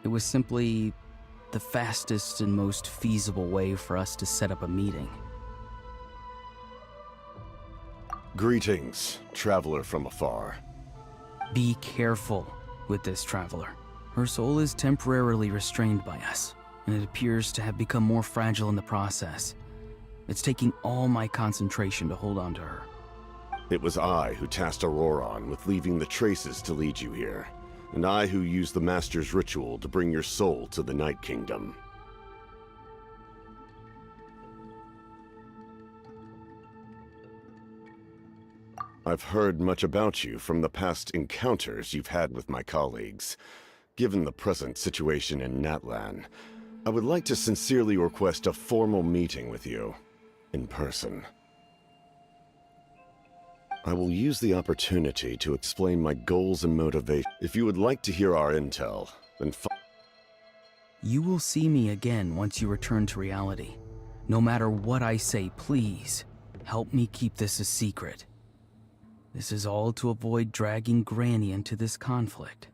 It was simply the fastest and most feasible way for us to set up a meeting. Greetings, traveler from afar. Be careful with this traveler. Her soul is temporarily restrained by us, and it appears to have become more fragile in the process. It's taking all my concentration to hold on to her. It was I who tasked Auroron with leaving the traces to lead you here, and I who used the Master's ritual to bring your soul to the Night Kingdom. I've heard much about you from the past encounters you've had with my colleagues. Given the present situation in Natlan, I would like to sincerely request a formal meeting with you, in person. I will use the opportunity to explain my goals and motivation. If you would like to hear our intel, then You will see me again once you return to reality. No matter what I say, please, help me keep this a secret. This is all to avoid dragging Granny into this conflict.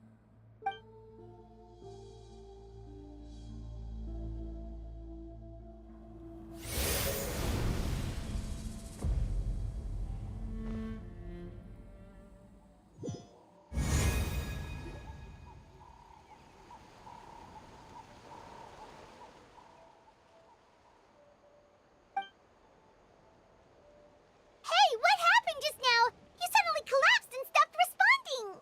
Hey, what happened just now? You suddenly collapsed and stopped responding.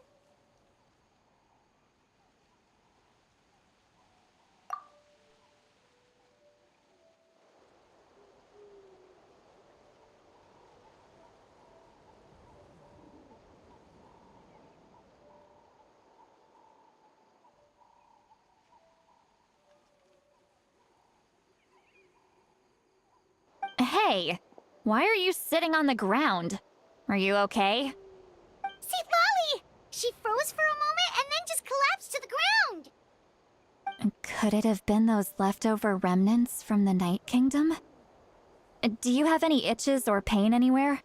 Hey, why are you sitting on the ground? Are you okay? See, Lolly! She froze for a moment and then just collapsed to the ground! Could it have been those leftover remnants from the Night Kingdom? Do you have any itches or pain anywhere?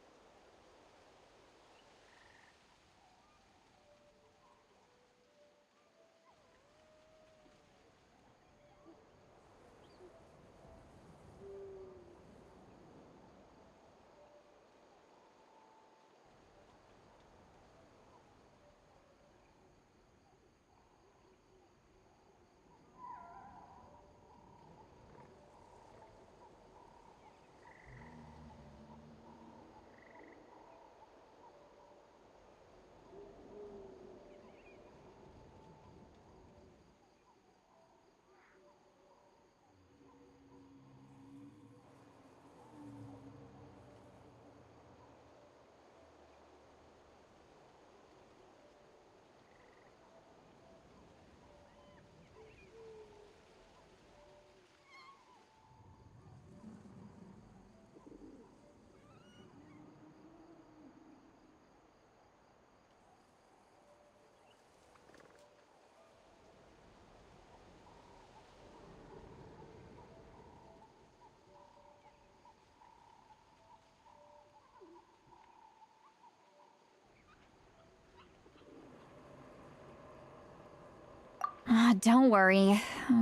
Don't worry.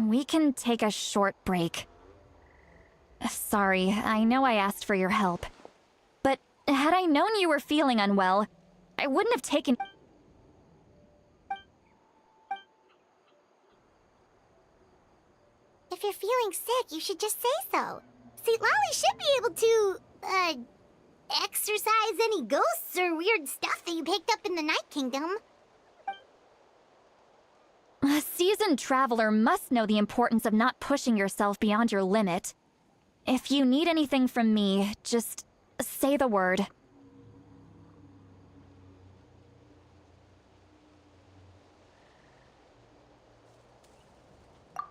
We can take a short break. Sorry, I know I asked for your help. But had I known you were feeling unwell, I wouldn't have taken... If you're feeling sick, you should just say so. See, Lolly should be able to, exorcise any ghosts or weird stuff that you picked up in the Night Kingdom. A seasoned traveler must know the importance of not pushing yourself beyond your limit. If you need anything from me, just say the word.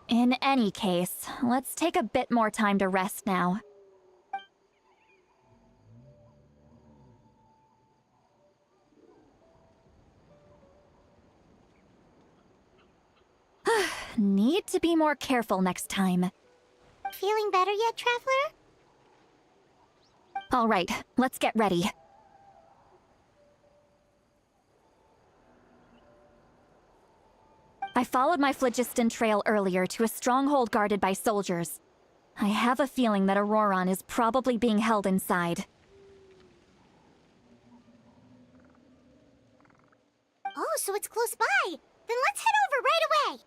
In any case, let's take a bit more time to rest now. Need to be more careful next time. Feeling better yet, Traveler? All right, let's get ready. I followed my phlogiston trail earlier to a stronghold guarded by soldiers. I have a feeling that Auroron is probably being held inside. Oh, so it's close by. Then let's head over right away.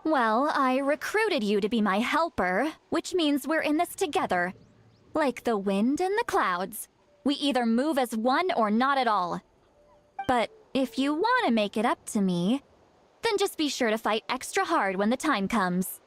Well, I recruited you to be my helper, which means we're in this together. Like the wind and the clouds. We either move as one or not at all. But if you want to make it up to me, then just be sure to fight extra hard when the time comes.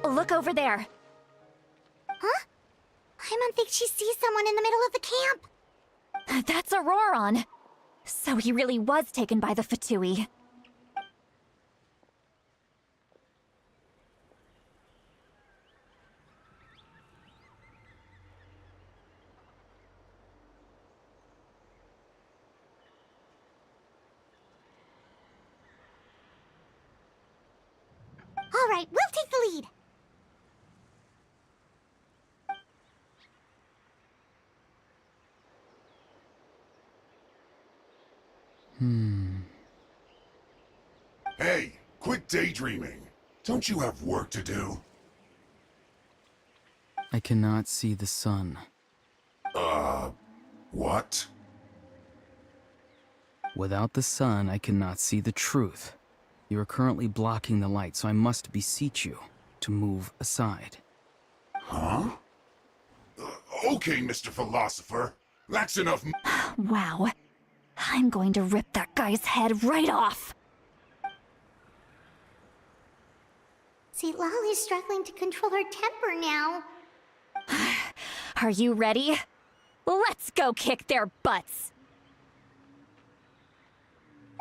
Look over there. Huh? I don't think she sees someone in the middle of the camp. That's Auroron. So he really was taken by the Fatui. All right, we'll take the lead. Hey, quit daydreaming. Don't you have work to do? I cannot see the sun. What? Without the sun, I cannot see the truth. You are currently blocking the light, so I must beseech you to move aside. Huh? Okay, Mr. Philosopher. That's enough. Wow. I'm going to rip that guy's head right off. See, Lolly's struggling to control her temper now. Are you ready? Let's go kick their butts.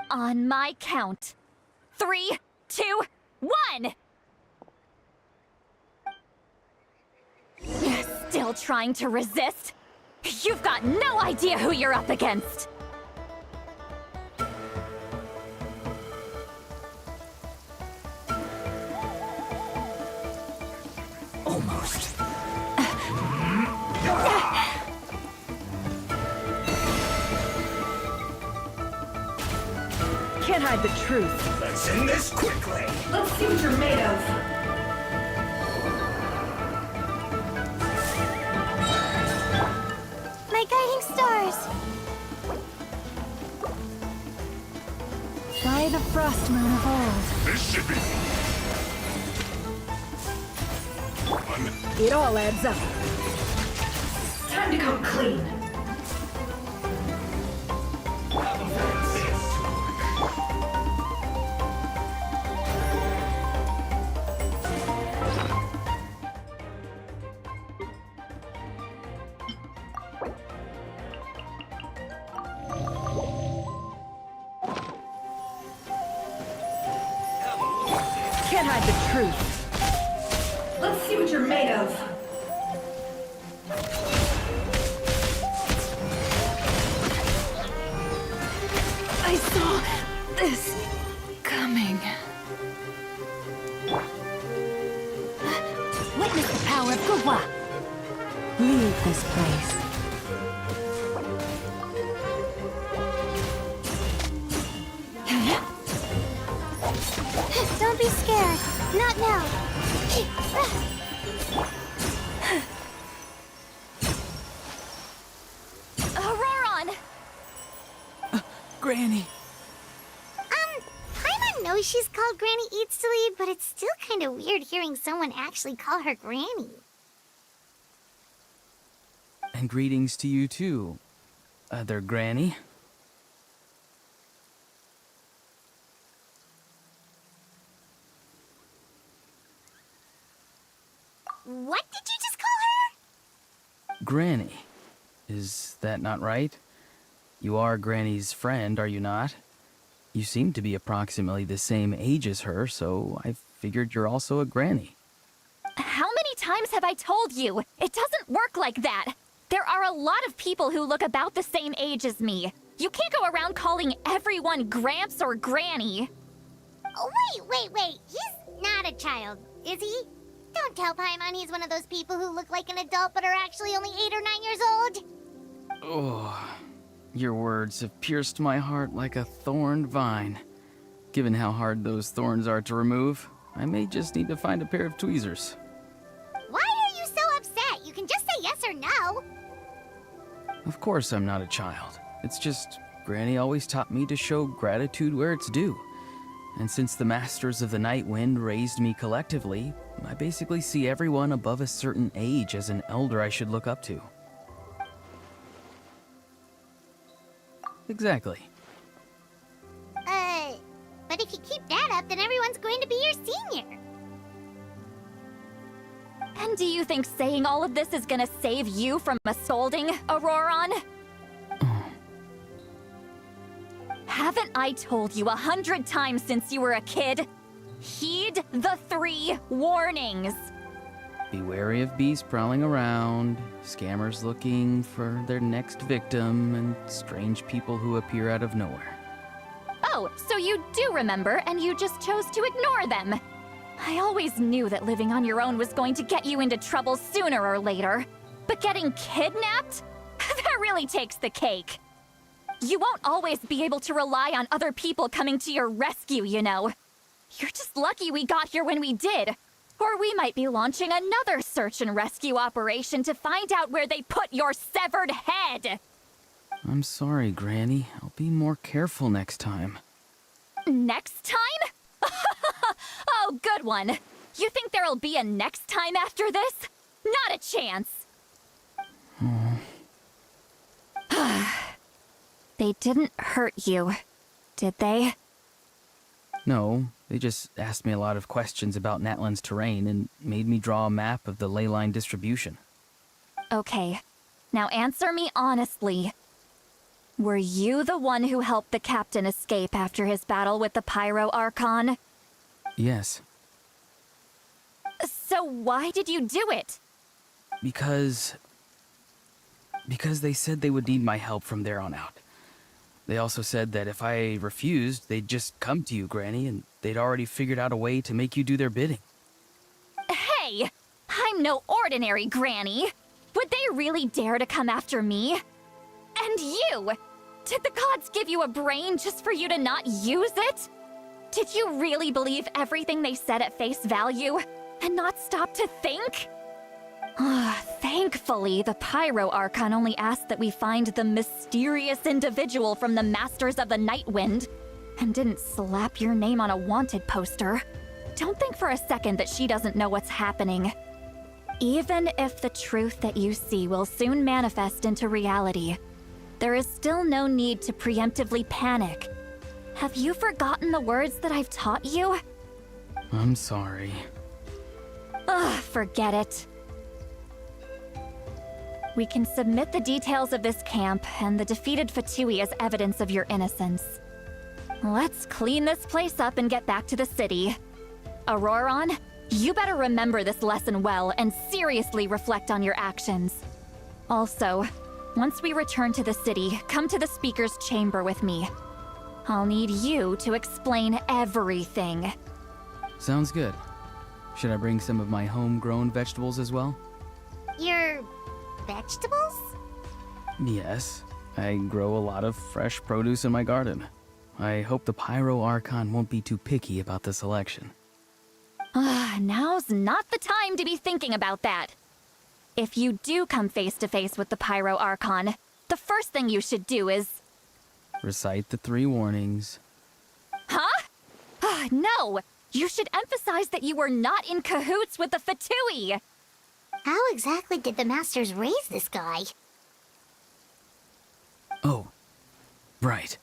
On my count. 3, 2, 1! Still trying to resist? You've got no idea who you're up against! Almost. Can't hide the truth. Let's end this quickly. Let's see what you're made of. My guiding stars. By the frost moon of old. This should be It all adds up. Time to come clean. Can't hide the truth. Let's see what you're made of. I saw this coming. Witness the power of Gugwa. Leave this place. Don't be scared. Not now. Auroron! Granny! Paimon knows she's called Granny Eats to Lead, but it's still kind of weird hearing someone actually call her Granny. And greetings to you too, other Granny. What did you just call her? Granny. Is that not right? You are Granny's friend, are you not? You seem to be approximately the same age as her, so I figured you're also a Granny. How many times have I told you? It doesn't work like that. There are a lot of people who look about the same age as me. You can't go around calling everyone Gramps or Granny. Oh, wait. He's not a child, is he? Don't tell Paimon he's one of those people who look like an adult but are actually only 8 or 9 years old. Oh, your words have pierced my heart like a thorned vine. Given how hard those thorns are to remove, I may just need to find a pair of tweezers. Why are you so upset? You can just say yes or no. Of course I'm not a child. It's just, Granny always taught me to show gratitude where it's due. And since the Masters of the Night Wind raised me collectively, I basically see everyone above a certain age as an elder I should look up to. Exactly. But if you keep that up, then everyone's going to be your senior. And do you think saying all of this is gonna save you from a scolding, Auroron? Haven't I told you 100 times since you were a kid? Heed the 3 warnings. Be wary of beasts prowling around, scammers looking for their next victim, and strange people who appear out of nowhere. Oh, so you do remember, and you just chose to ignore them. I always knew that living on your own was going to get you into trouble sooner or later. But getting kidnapped? That really takes the cake. You won't always be able to rely on other people coming to your rescue, you know. You're just lucky we got here when we did. Or we might be launching another search and rescue operation to find out where they put your severed head. I'm sorry, Granny. I'll be more careful next time. Next time? Oh, good one. You think there'll be a next time after this? Not a chance. They didn't hurt you, did they? No, they just asked me a lot of questions about Natlan's terrain and made me draw a map of the ley line distribution. Okay, now answer me honestly. Were you the one who helped the captain escape after his battle with the Pyro Archon? Yes. So why did you do it? Because they said they would need my help from there on out. They also said that if I refused, they'd just come to you, Granny, and they'd already figured out a way to make you do their bidding. Hey! I'm no ordinary Granny! Would they really dare to come after me? And you! Did the gods give you a brain just for you to not use it? Did you really believe everything they said at face value, and not stop to think? Thankfully, the Pyro Archon only asked that we find the mysterious individual from the Masters of the Night Wind, and didn't slap your name on a wanted poster. Don't think for a second that she doesn't know what's happening. Even if the truth that you see will soon manifest into reality, there is still no need to preemptively panic. Have you forgotten the words that I've taught you? I'm sorry. Forget it. We can submit the details of this camp and the defeated Fatui as evidence of your innocence. Let's clean this place up and get back to the city. Auroron, you better remember this lesson well and seriously reflect on your actions. Also, once we return to the city, come to the speaker's chamber with me. I'll need you to explain everything. Sounds good. Should I bring some of my homegrown vegetables as well? Your vegetables? Yes. I grow a lot of fresh produce in my garden. I hope the Pyro Archon won't be too picky about the selection. Now's not the time to be thinking about that. If you do come face to face with the Pyro Archon, the first thing you should do is... Recite the 3 warnings. Huh? No! You should emphasize that you were not in cahoots with the Fatui! How exactly did the Masters raise this guy? Oh, right.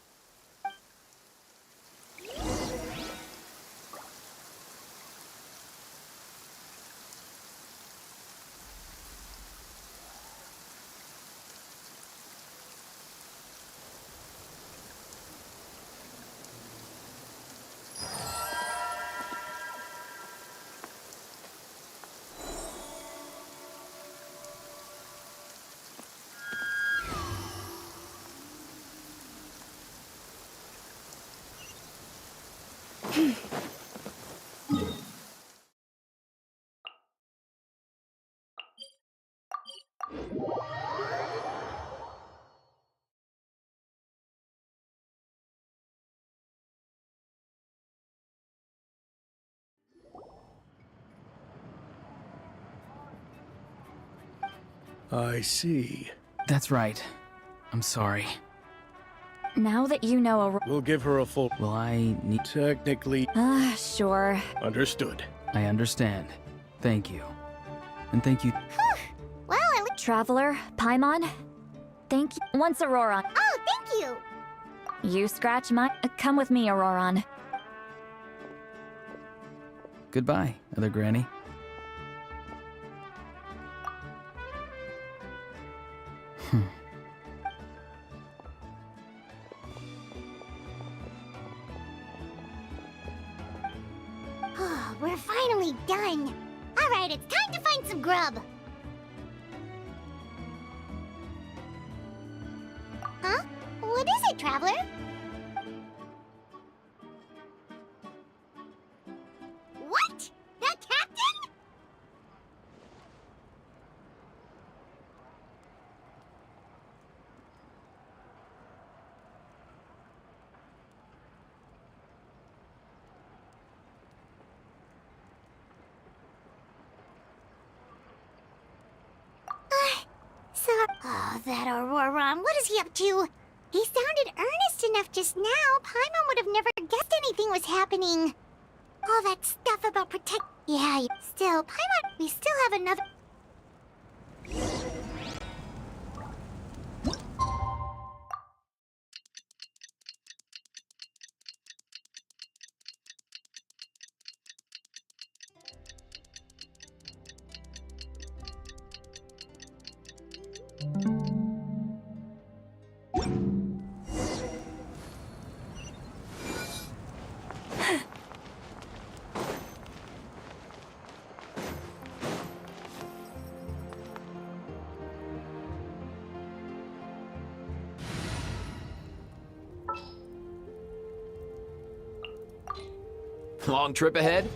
I see. That's right. I'm sorry. Now that you know a... We'll give her a full... Will I need... Technically... Sure. Understood. I understand. Thank you. And thank you... Well, Traveler, Paimon, thank you. Once Auroron. Oh, thank you! You scratch my... come with me, Auroron. Goodbye, other granny. We're finally done. Alright, it's time to find some grub. Huh? What is it, Traveler? What? The captain? Oh, that Auroron, what is he up to? He sounded earnest enough just now. Paimon would have never guessed anything was happening. All that stuff about protect... Yeah, still, Paimon, we still have another... Long trip ahead?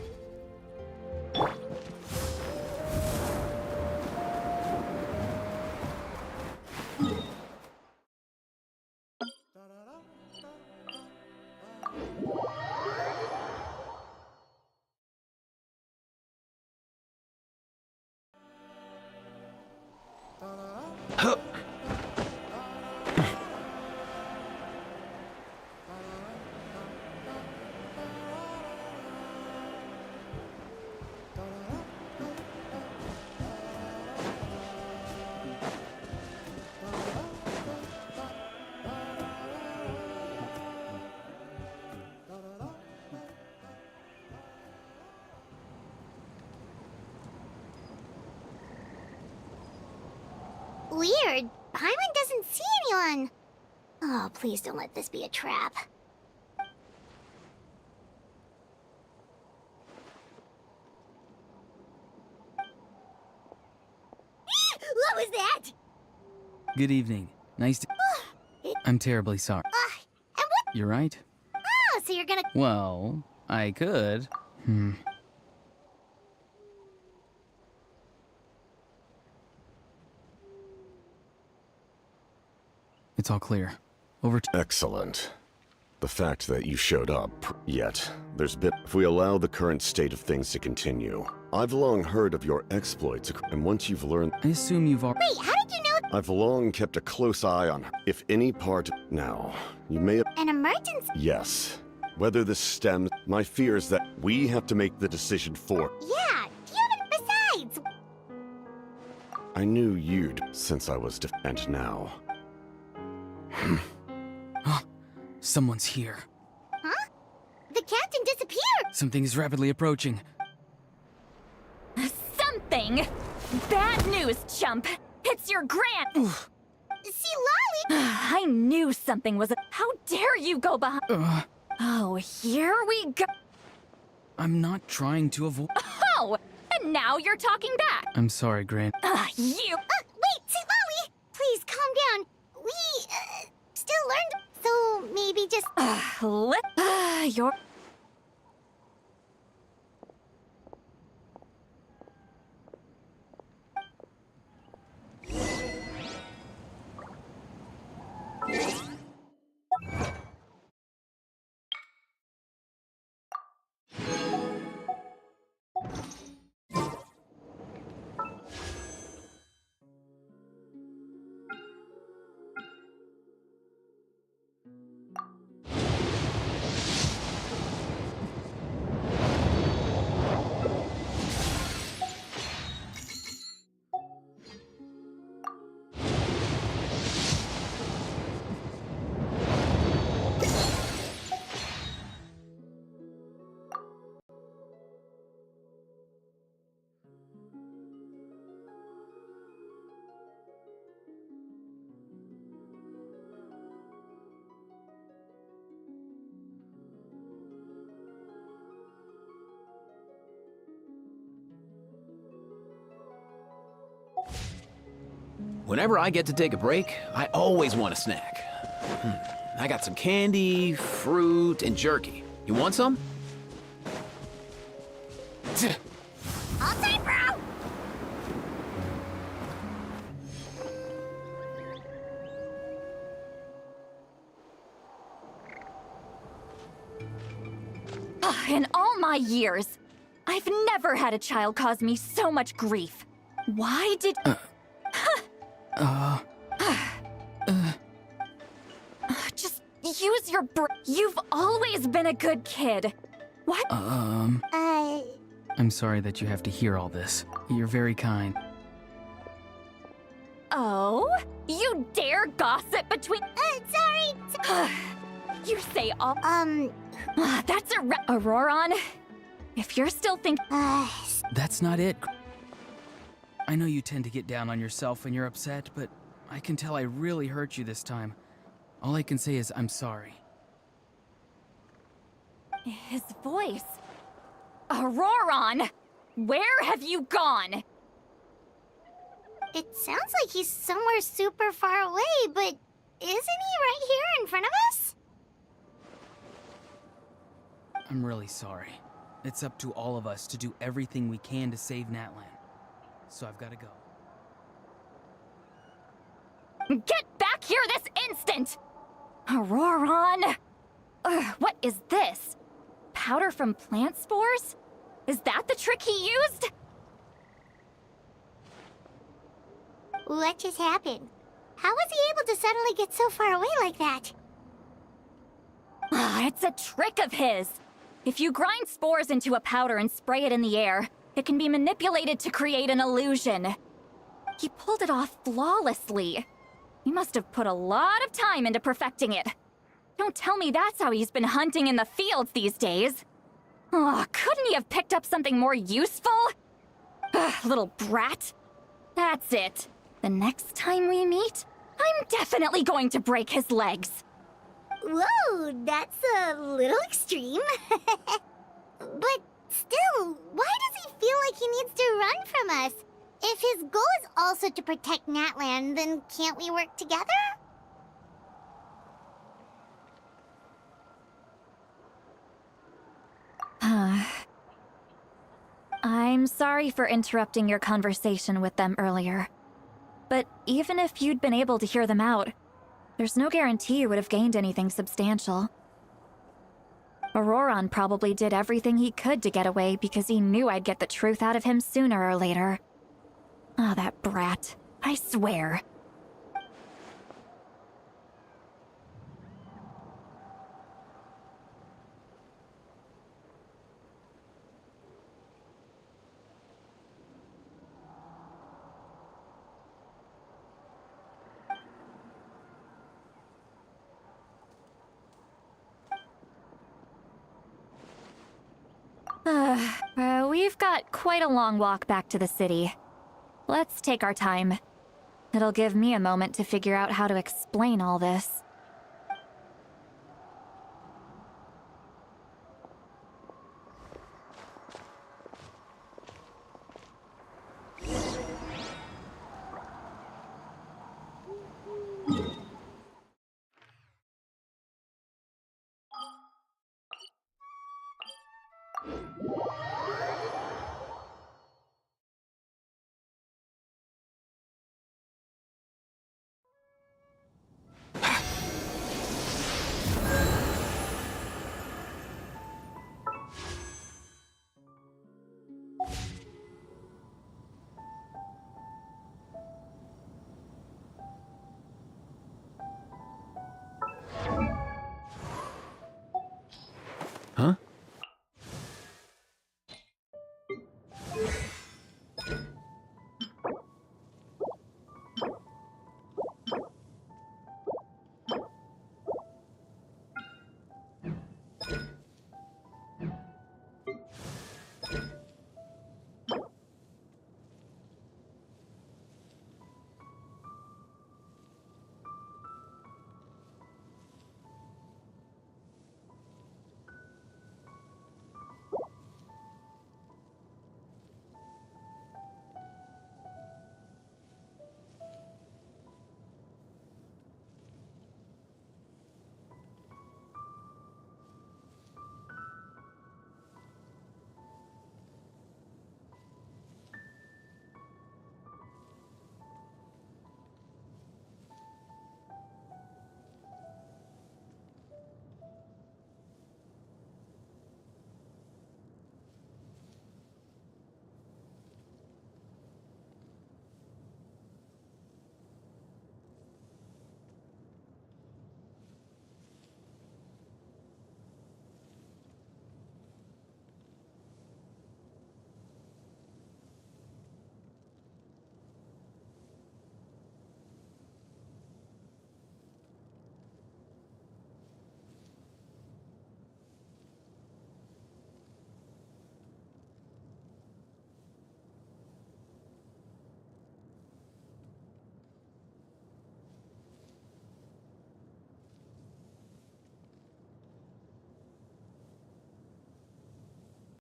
Weird. Paimon doesn't see anyone. Oh, please don't let this be a trap. What was that? Good evening. Nice to... I'm terribly sorry. And what? You're right? Oh, so you're gonna... Well, I could. It's all clear. Over to... Excellent. The fact that you showed up, yet, there's been... If we allow the current state of things to continue, I've long heard of your exploits, and once you've learned... I assume you've already... Wait, how did you know? I've long kept a close eye on her. If any part... Now, you may have... An emergency? Yes. Whether this stems... My fear is that we have to make the decision for... Yeah, do you have it? Besides... I knew you'd, since I was and now... Someone's here. Huh? The captain disappeared! Something is rapidly approaching. Something! Bad news, chump! It's your grand... See, Lolly! I knew something was... How dare you go behind... Oh, here we go... I'm not trying to avoid... Oh! And now you're talking back! I'm sorry, Gran. You... Wait, see, Lolly! Please, calm down. We, still learned... So, maybe just... You're... Whenever I get to take a break, I always want a snack. I got some candy, fruit, and jerky. You want some? All time, bro! In all my years, I've never had a child cause me so much grief. Why did... Just use your You've always been a good kid. What? I'm sorry that you have to hear all this. You're very kind. Oh? You dare gossip between... Sorry. You say all... That's Auroron. If you're still That's not it. I know you tend to get down on yourself when you're upset, but I can tell I really hurt you this time. All I can say is I'm sorry. His voice. Auroron! Where have you gone? It sounds like he's somewhere super far away, but isn't he right here in front of us? I'm really sorry. It's up to all of us to do everything we can to save Natlan. So I've got to go. Get back here this instant! Auroron! What is this? Powder from plant spores? Is that the trick he used? What just happened? How was he able to suddenly get so far away like that? It's a trick of his. If you grind spores into a powder and spray it in the air, it can be manipulated to create an illusion. He pulled it off flawlessly. He must have put a lot of time into perfecting it. Don't tell me that's how he's been hunting in the fields these days. Oh, couldn't he have picked up something more useful? Little brat. That's it. The next time we meet, I'm definitely going to break his legs. Whoa, that's a little extreme. But still, why does he feel like he needs to run from us? If his goal is also to protect Natlan, then can't we work together? I'm sorry for interrupting your conversation with them earlier. But even if you'd been able to hear them out, there's no guarantee you would have gained anything substantial. Auroron probably did everything he could to get away because he knew I'd get the truth out of him sooner or later. Ah, that brat. I swear. We've got quite a long walk back to the city. Let's take our time. It'll give me a moment to figure out how to explain all this.